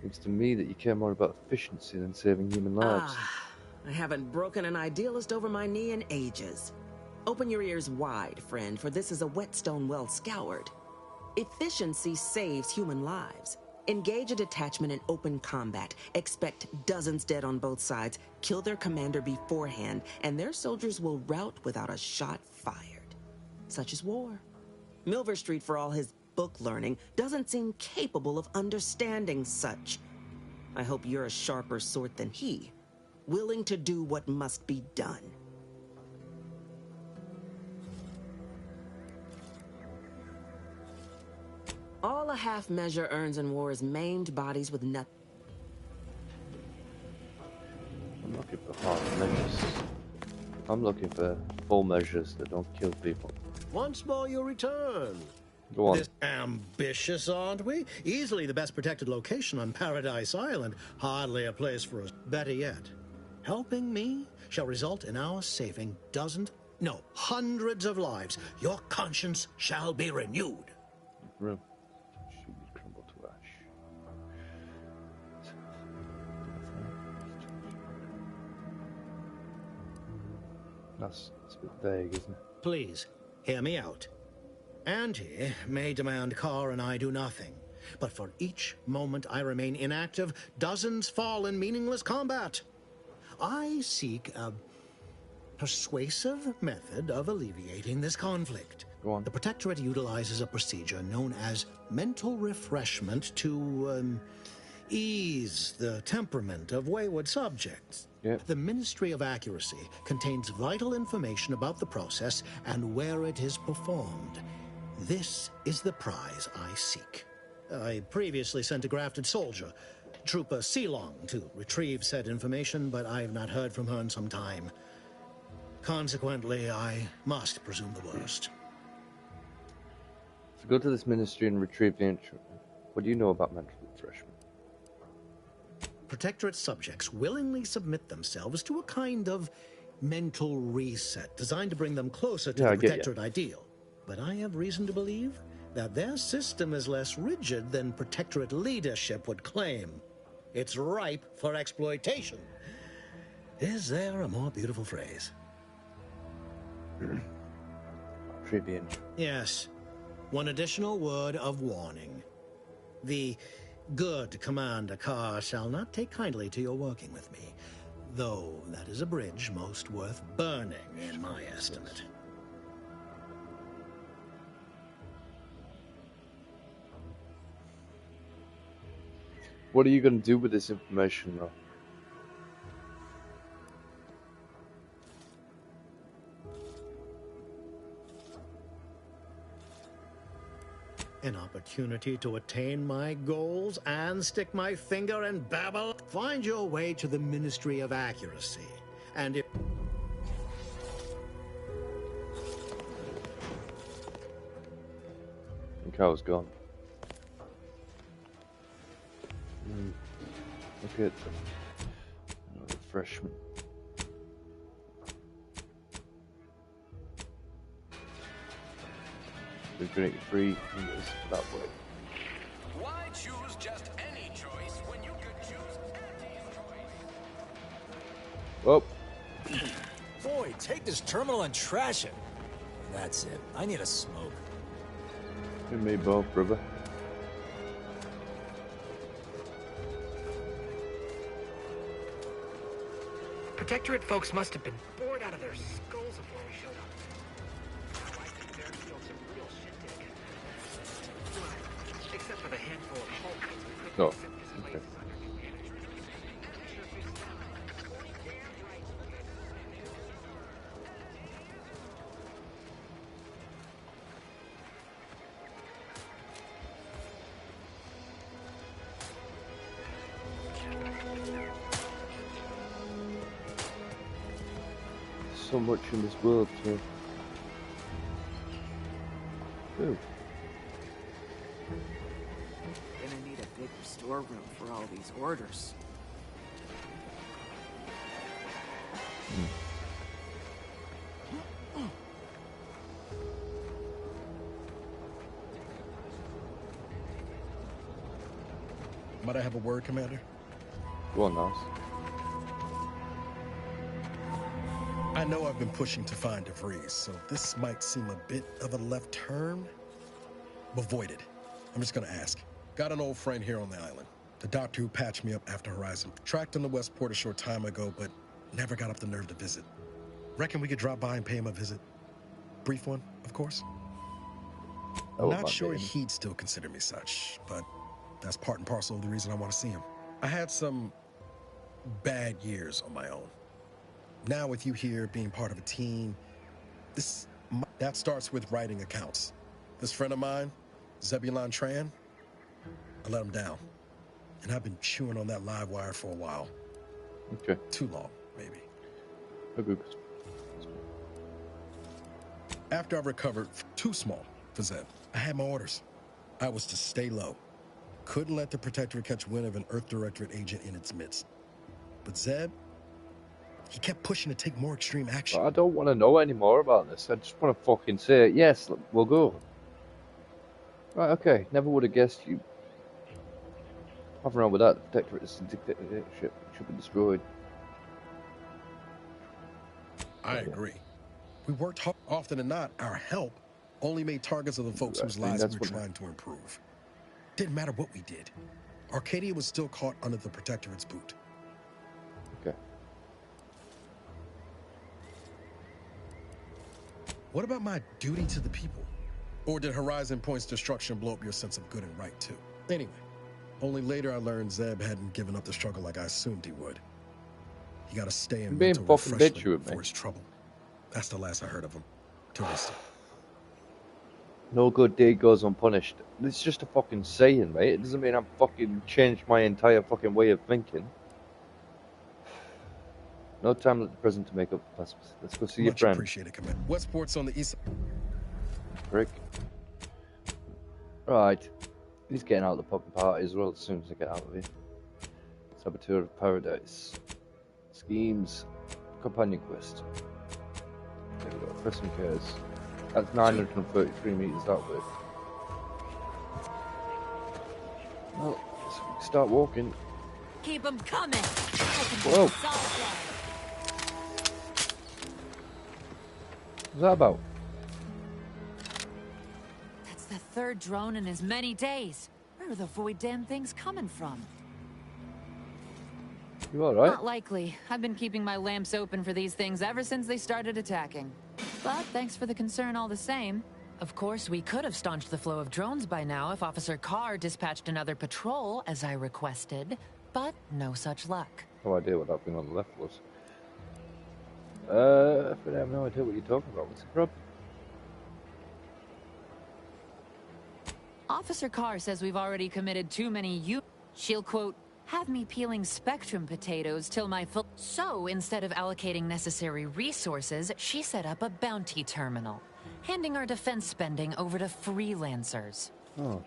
Seems to me that you care more about efficiency than saving human lives. I haven't broken an idealist over my knee in ages. Open your ears wide, friend, for this is a whetstone well scoured. Efficiency saves human lives. Engage a detachment in open combat. Expect dozens dead on both sides. Kill their commander beforehand, and their soldiers will rout without a shot fired. Such is war. Milver Street, for all his book learning, doesn't seem capable of understanding such. I hope you're a sharper sort than he, willing to do what must be done. All a half measure earns in war is maimed bodies with nothing. I'm looking for half measures. I'm looking for full measures that don't kill people. Once more you return. Go on. This ambitious, aren't we? Easily the best protected location on Paradise Island. Hardly a place for us. Better yet, helping me shall result in our saving dozens, no, hundreds of lives. Your conscience shall be renewed. Should we crumble to ash? That's a bit vague, isn't it? Please, hear me out. Auntie may demand Carr and I do nothing, but for each moment I remain inactive, dozens fall in meaningless combat. I seek a persuasive method of alleviating this conflict. Go on. The Protectorate utilizes a procedure known as mental refreshment to ease the temperament of wayward subjects. Yep. The Ministry of Accuracy contains vital information about the process and where it is performed. This is the prize I seek. I previously sent a grafted soldier, Trooper Ceylon, to retrieve said information, but I have not heard from her in some time. Consequently, I must presume the worst. So go to this ministry and retrieve the instrument. What do you know about mental refreshment? Protectorate subjects willingly submit themselves to a kind of mental reset designed to bring them closer to the Protectorate ideal. But I have reason to believe that their system is less rigid than Protectorate leadership would claim. It's ripe for exploitation. Is there a more beautiful phrase? Tribune. Yes. One additional word of warning. The good Commander Carr shall not take kindly to your working with me, though that is a bridge most worth burning in my estimate. What are you going to do with this information, though? An opportunity to attain my goals and stick my finger in Babel? Find your way to the Ministry of Accuracy. And if... I think I was gone. Look at refreshment. We're going to get free fingers that way. Why choose just any choice when you could choose Auntie's choice? Oh. Boy, take this terminal and trash it. That's it. I need a smoke. You and me both, brother. Protectorate folks must have been bored out of their skulls before we showed up. I think Fairfield's a real shindig. Well, except for the handful of Hulkers we couldn't set this place under new management. So much in this world to do. Gonna need a bigger storeroom for all these orders. Might I have a word, Commander? Go on, Niles. I know I've been pushing to find DeVries, so this might seem a bit of a left turn. Avoid it. I'm just gonna ask. Got an old friend here on the island. The doctor who patched me up after Horizon. Tracked him to Westport a short time ago, but never got up the nerve to visit. Reckon we could drop by and pay him a visit? Brief one, of course. I'm not sure he'd still consider me such, but that's part and parcel of the reason I want to see him. I had some bad years on my own. Now with you here, being part of a team, that starts with writing accounts. This friend of mine, Zebulon Tran, I let him down. And I've been chewing on that live wire for a while. Okay. Too long, maybe. Okay. After I recovered, too small for Zeb, I had my orders. I was to stay low. Couldn't let the Protectorate catch wind of an Earth Directorate agent in its midst. But Zeb, he kept pushing to take more extreme action. I don't want to know any more about this. I just want to fucking say, yes, we'll go. Right, okay. Never would have guessed you. Nothing wrong with that. The Protectorate is a dictatorship. It should be destroyed. I agree. We worked hard. Often than not, our help only made targets of the folks whose lives we were trying to improve. Didn't matter what we did. Arcadia was still caught under the Protectorate's boot. Okay. What about my duty to the people? Or did Horizon Point's destruction blow up your sense of good and right, too? Anyway, only later I learned Zeb hadn't given up the struggle like I assumed he would. He got to stay in mental refreshment for his trouble. That's the last I heard of him. Till this. No good deed goes unpunished. It's just a fucking saying, mate. It doesn't mean I've fucking changed my entire fucking way of thinking. No time like the present to make up plans. Let's go see your friend. Appreciated, Commander. What sports on the east? Rick. Right. He's getting out of the fucking party as well as soon as I get out of here. Saboteur of Paradise. Schemes. Companion quest. There we go. Pressing cares. That's 933 meters that way. Well, let's start walking. Keep them coming. Whoa. What's that about? That's the third drone in as many days. Where are the void damn things coming from? You alright? Not likely. I've been keeping my lamps open for these things ever since they started attacking. But thanks for the concern all the same. Of course, we could have staunched the flow of drones by now if Officer Carr dispatched another patrol, as I requested. But no such luck. No idea what that thing on the left was. But I have no idea what you're talking about. What's the problem? Officer Carr says we've already committed too many She'll quote, have me peeling Spectrum potatoes till my full. So instead of allocating necessary resources, she set up a bounty terminal, handing our defense spending over to freelancers. Oh.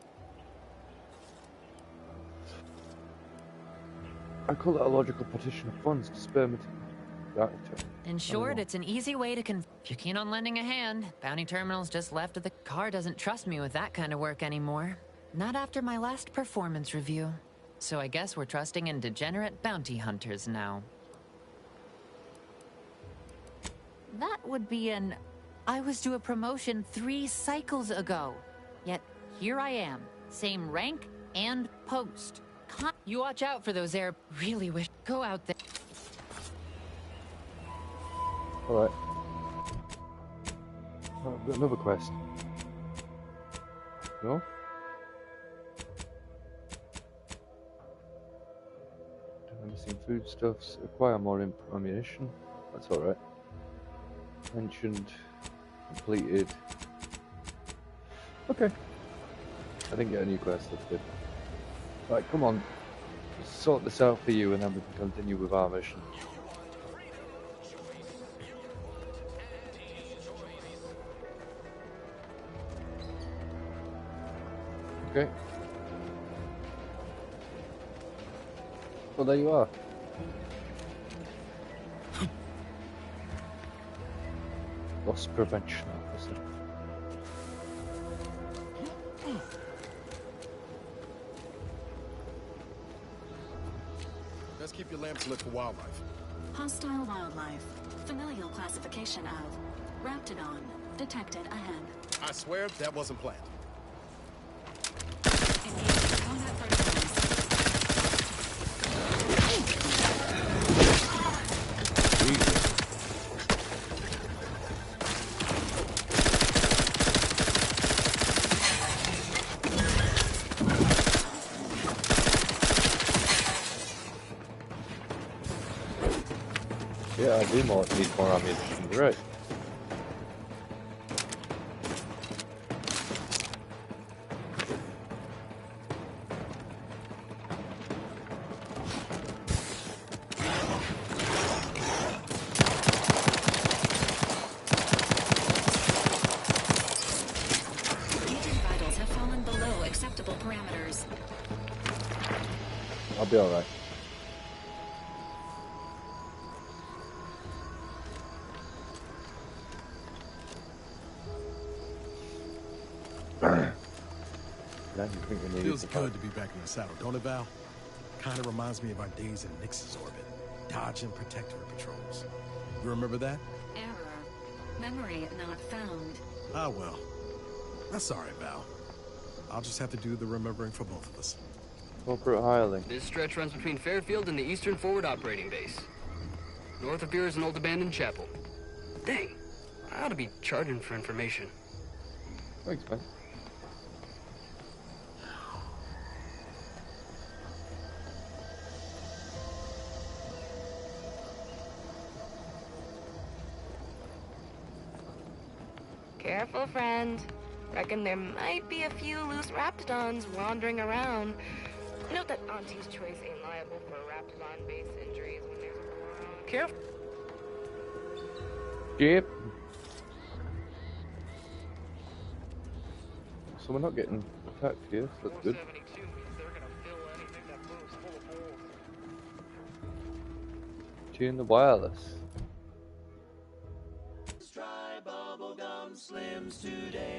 I call that a logical partition of funds to spare material. In short, it's an easy way to if you're keen on lending a hand, bounty terminal's just left of the Carr doesn't trust me with that kind of work anymore. Not after my last performance review. So I guess we're trusting in degenerate bounty hunters now. That would be I was due a promotion 3 cycles ago. Yet here I am, same rank and post. You watch out for those really wish go out there. Alright. Oh, I've got another quest. No? Missing foodstuffs. Acquire more ammunition. That's alright. Mentioned. Completed. Okay. I didn't get a new quest, that's good. Right, come on. Let's sort this out for you and then we can continue with our mission. Okay. Well, there you are. Loss prevention officer. Let's keep your lamps lit for wildlife. Hostile wildlife. Familial classification of Raptidon. Detected ahead. I swear that wasn't planned. Yeah, I do need more ammunition, right. I'll be alright. Feels good to be back in the saddle, don't it, Val? Kind of reminds me of our days in Nix's orbit, dodging protectorate patrols. You remember that? Error. Memory not found. Ah, well. That's all right, Val. I'll just have to do the remembering for both of us. Corporate hireling. This stretch runs between Fairfield and the Eastern Forward Operating Base. North of here is an old abandoned chapel. Dang, I ought to be charging for information. Thanks, man. Careful, friend. Reckon there might be a few loose Raptidons wandering around. Note that Auntie's Choice ain't liable for Raptidon-based injuries when there's a war on. Careful. Yep. So we're not getting attacked here, so that's good. Tune the wireless.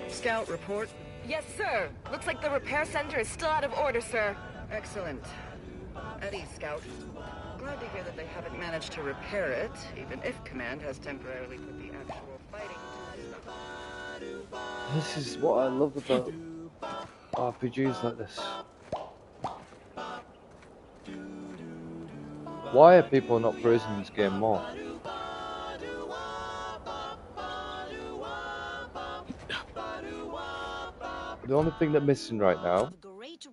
Scout report. Yes, sir. Looks like the repair center is still out of order, sir. Excellent. Eddie, Scout. Glad to hear that they haven't managed to repair it, even if Command has temporarily put the actual fighting to stop. This is what I love about RPGs like this. Why are people not praising this game more? The only thing that's missing right now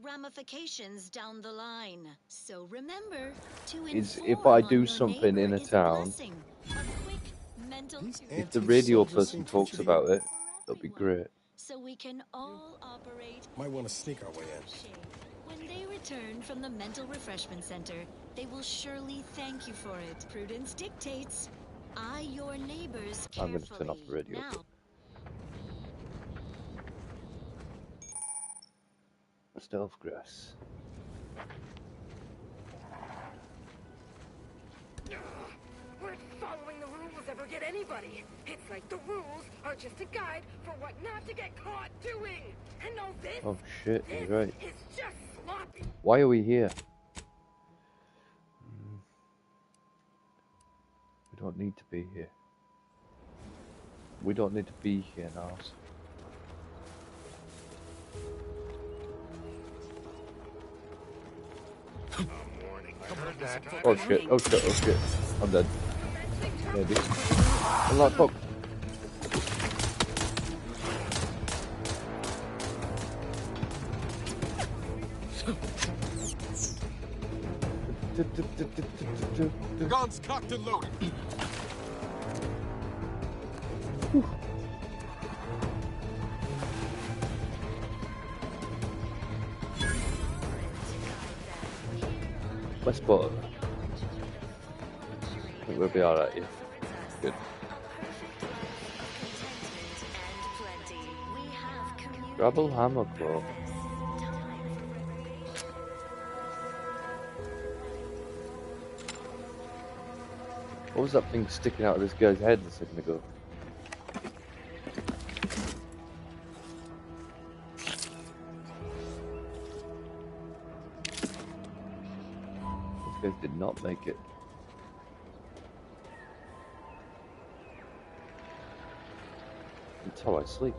Ramifications down the line. So remember to is if I do something in a town, if the radio person talks about it, that'll be great. So we can all operate. Might want to sneak our way in. When they return from the mental refreshment center, they will surely thank you for it. Prudence dictates. Eye your neighbors carefully. I'm going to turn off the radio. Now. Stealth grass. Where'd following the rules ever get anybody? It's like the rules are just a guide for what not to get caught doing. And all this. Oh shit, you're right. It's just sloppy. Why are we here? We don't need to be here. We don't need to be here now. Oh shit, oh shit, oh shit. I'm dead. Maybe. I'm like, fuck. Guns cocked and loaded. Westport. I think we'll be alright here. Good. Rebel Hammer Claw. What was that thing sticking out of this guy's head a second ago? These guys did not make it. That's how I sleep.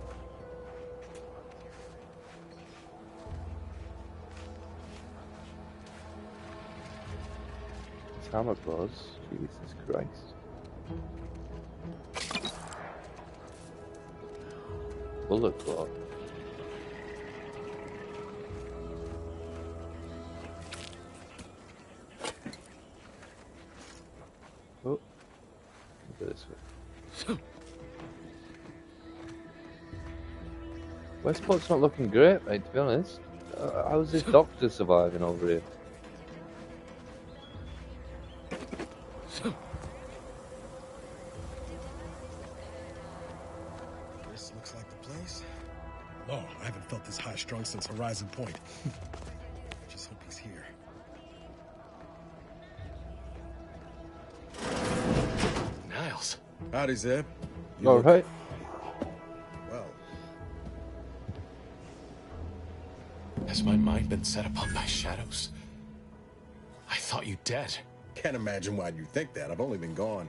Hammer claws, Jesus Christ. Bullet claw. Oh, go this way. Westport's not looking great, mate, to be honest. How's this doctor surviving over here? This looks like the place. Oh, I haven't felt this high-strung since Horizon Point. Just hope he's here. Niles. Howdy, Zeb. All right. Well. Has my mind been set upon by shadows? I thought you dead. Can't imagine why you think that. I've only been gone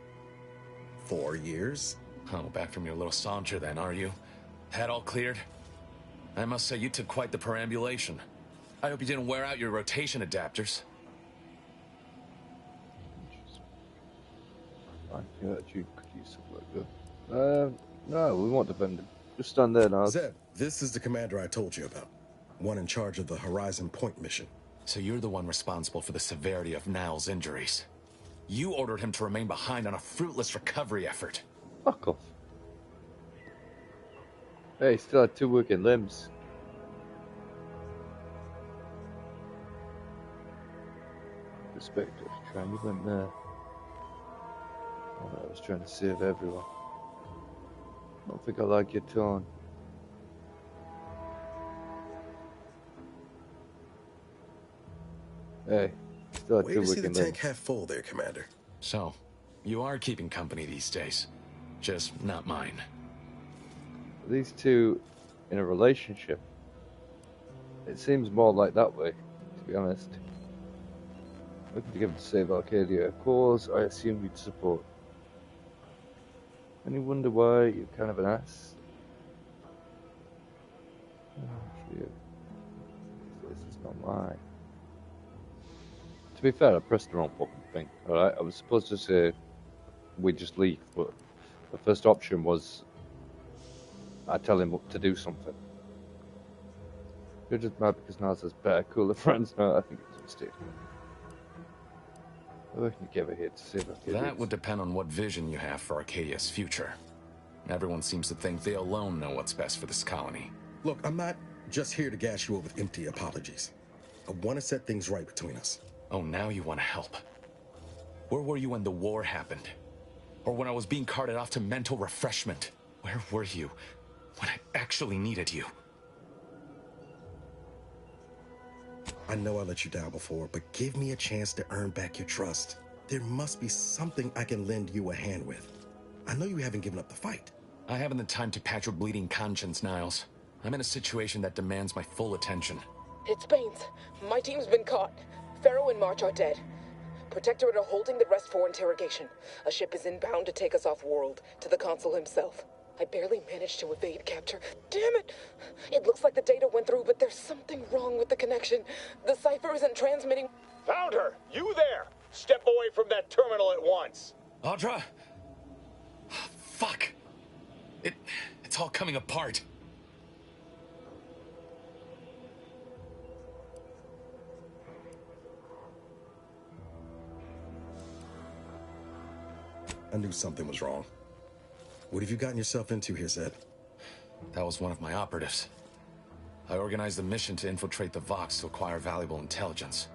4 years. Oh, back from your little saunter then, are you? Head all cleared? I must say you took quite the perambulation. I hope you didn't wear out your rotation adapters. I actually could use something like that. No, we won't defend him. Just stand there now. Zeb, this is the commander I told you about. One in charge of the Horizon Point mission. So you're the one responsible for the severity of Niles' injuries. You ordered him to remain behind on a fruitless recovery effort. Fuck off. Hey, he still had 2 working limbs. Perspective. Triangle there. Oh, I was trying to save everyone. I don't think I like your tone. Hey, still had 2 Way to see the working tank limbs. half full there, Commander. So, you are keeping company these days. Just not mine. These two in a relationship. It seems more like that way, to be honest. Looking together to save Arcadia. Cause I assume you'd support. Any wonder why you're kind of an ass? Oh, shit. This is not mine. To be fair, I pressed the wrong fucking thing. Alright, I was supposed to say we just leave, but the first option was I tell him to do something. You're just mad because Naz has better, cooler friends. No, I think it's a mistake. We're working together here to save Arcadia. That would depend on what vision you have for Arcadia's future. Everyone seems to think they alone know what's best for this colony. Look, I'm not just here to gas you up with empty apologies. I want to set things right between us. Oh, now you want to help. Where were you when the war happened? Or when I was being carted off to mental refreshment? Where were you when I actually needed you? I know I let you down before, but give me a chance to earn back your trust. There must be something I can lend you a hand with. I know you haven't given up the fight. I haven't the time to patch your bleeding conscience, Niles. I'm in a situation that demands my full attention. It's Baines. My team's been caught. Pharaoh and March are dead. Protectorate are holding the rest for interrogation. A ship is inbound to take us off-world, to the consul himself. I barely managed to evade capture. Damn it! It looks like the data went through, but there's something wrong with the connection. The cipher isn't transmitting. Found her! You there! Step away from that terminal at once! Audra? Fuck! It's all coming apart. I knew something was wrong. What have you gotten yourself into here, Zed? That was one of my operatives. I organized a mission to infiltrate the Vox to acquire valuable intelligence.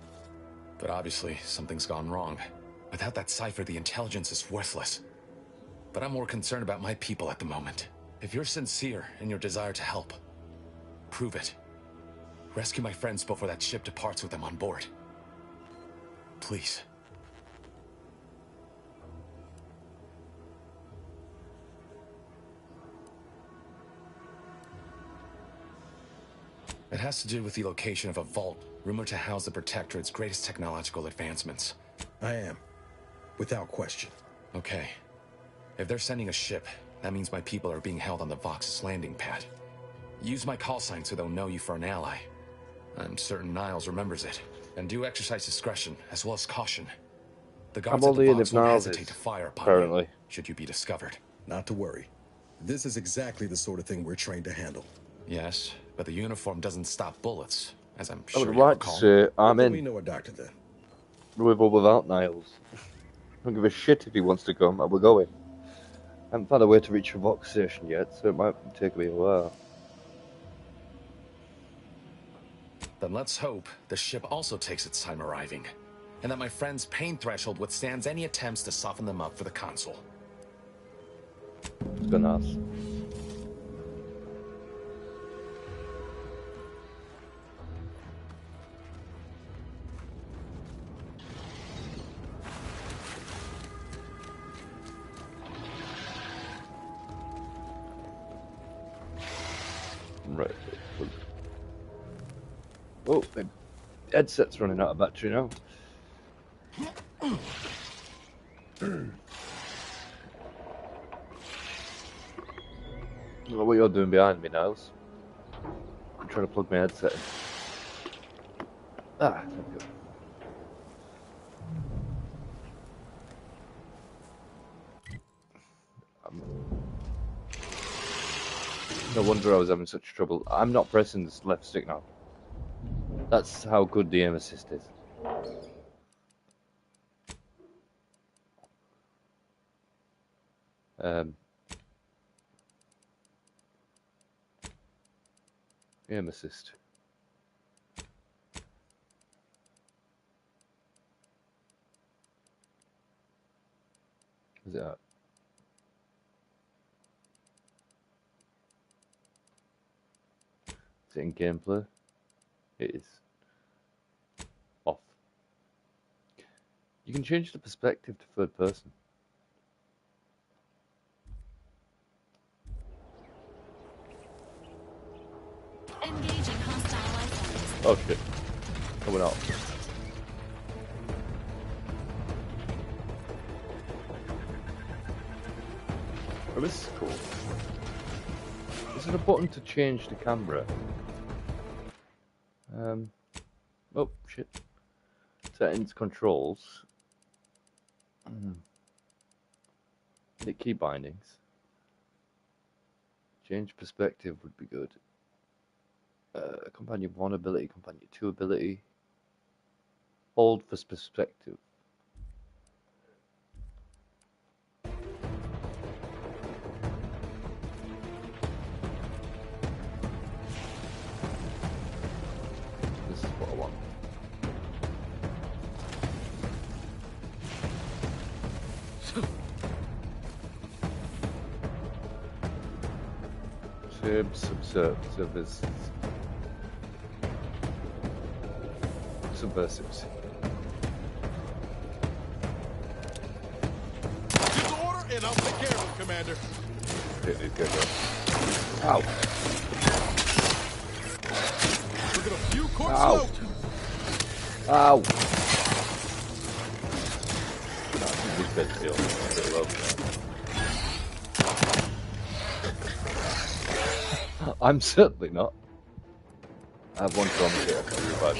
But obviously, something's gone wrong. Without that cipher, the intelligence is worthless. But I'm more concerned about my people at the moment. If you're sincere in your desire to help, prove it. Rescue my friends before that ship departs with them on board. Please. It has to do with the location of a vault, rumored to house the Protectorate's greatest technological advancements. I am. Without question. Okay. If they're sending a ship, that means my people are being held on the Vox's landing pad. Use my call sign so they'll know you for an ally. I'm certain Niles remembers it. And do exercise discretion, as well as caution. The guards at the Vox won't hesitate to fire upon you, should you be discovered. Not to worry. This is exactly the sort of thing we're trained to handle. Yes, but the uniform doesn't stop bullets, as I'm I sure would you like recall. to say I'm in. We know a doctor then. With or without Niles. I don't give a shit if he wants to come, we're going. I haven't found a way to reach the Vox station yet, so it might take me a while. Then let's hope the ship also takes its time arriving, and that my friend's pain threshold withstands any attempts to soften them up for the consul. It's been us. Right. Oh, my headset's running out of battery now. What you're doing behind me, Niles? I'm trying to plug my headset in. Ah, thank you. No wonder I was having such trouble. I'm not pressing this left stick now. That's how good the aim assist is. Aim assist. Is it out? Is it in gameplay? It is. Off. You can change the perspective to third person. Engaging hostile life forms. Oh shit. Coming out. Oh, this is cool. Is there a button to change the camera? Oh shit. Settings, controls. Hit key bindings. Change perspective would be good. Companion 1 ability, Companion 2 ability. Hold for perspective. This is what I want. Subversives. Give the order and I'll take care of him, Commander. Hit these guys up. Ow. Look at a few corpse Ow. slope. Ow. No, these guys feel pretty low. I'm certainly not. I have one trauma here. I can revive.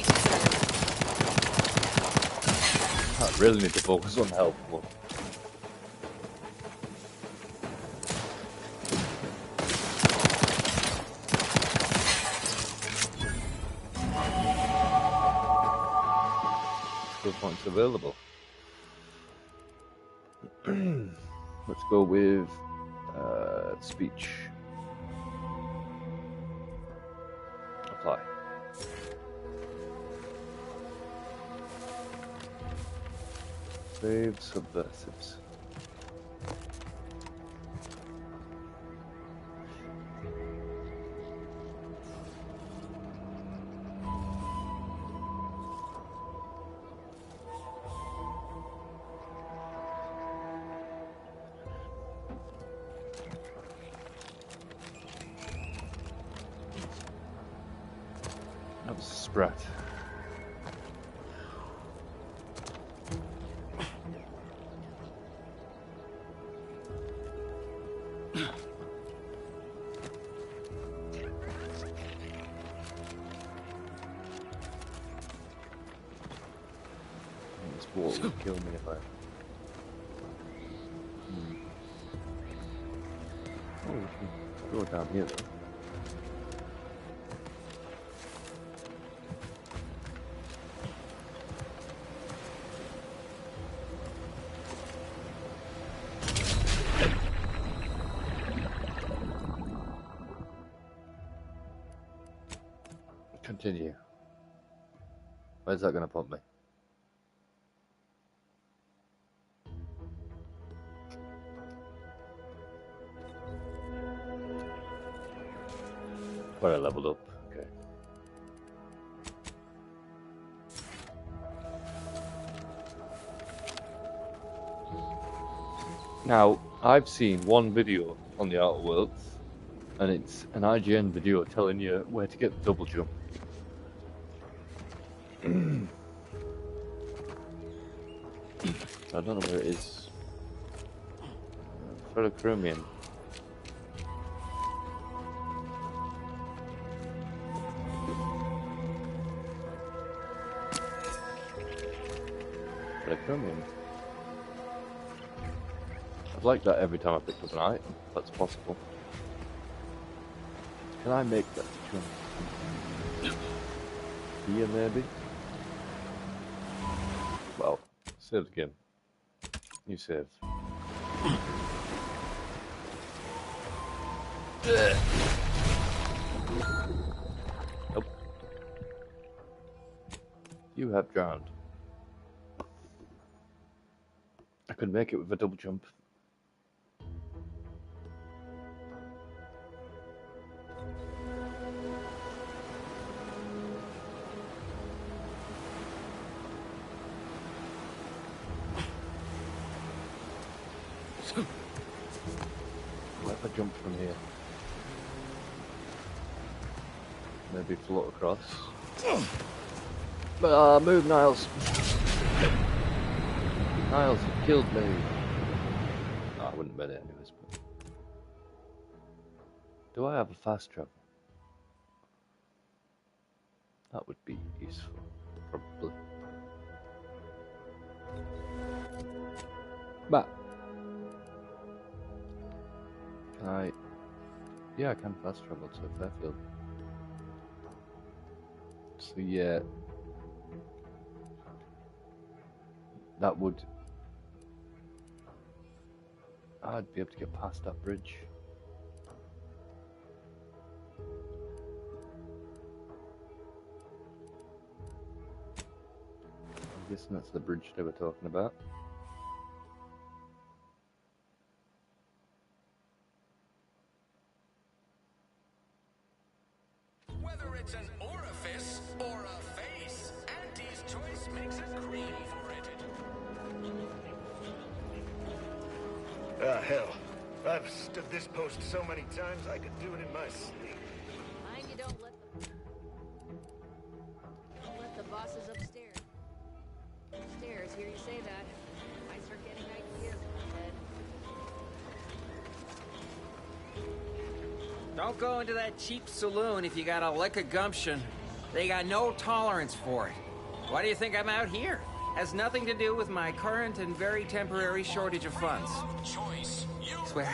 I really need to focus on health more. Skill points available. Let's go with speech. Apply. Save subversives. That was a sprat. This wall would kill me if I... Oh, we can go down here though. Continue. Where's that going to put me? Where I leveled up. Okay. Now, I've seen one video on the Outer Worlds, and it's an IGN video telling you where to get the double jump. I don't know where it is. Ferrochromium. Ferrochromium. I'd like that every time I pick up an item, if that's possible. Can I make that jump? Here, maybe? Well, save again. You save. You have drowned. I could make it with a double jump. What if I jump from here? Maybe float across. Move, Niles. Niles, you killed me. Oh, I wouldn't bet it anyways. But... do I have a fast travel? That would be useful, probably. But can I? Yeah, I can fast travel to Fairfield. So yeah, that would. I'd be able to get past that bridge. I'm guessing that's the bridge they were talking about. Whether it's an orifice or a face, Auntie's choice makes it cream-forrated. Ah, hell. I've stood this post so many times I could do it in my sleep. Mind you don't let the bosses upstairs. Hear you say that. Might start getting ideas in my head. Don't go into that cheap saloon if you got a lick of gumption. They got no tolerance for it. Why do you think I'm out here? Has nothing to do with my current and very temporary shortage of funds. Swear,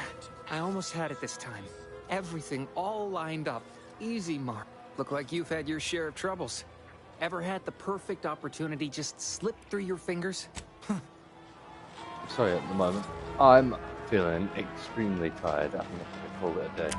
I almost had it this time. Everything all lined up. Easy, Mark. Look like you've had your share of troubles. Ever had the perfect opportunity just slip through your fingers? Sorry, at the moment I'm feeling extremely tired. I'm going to call it a day.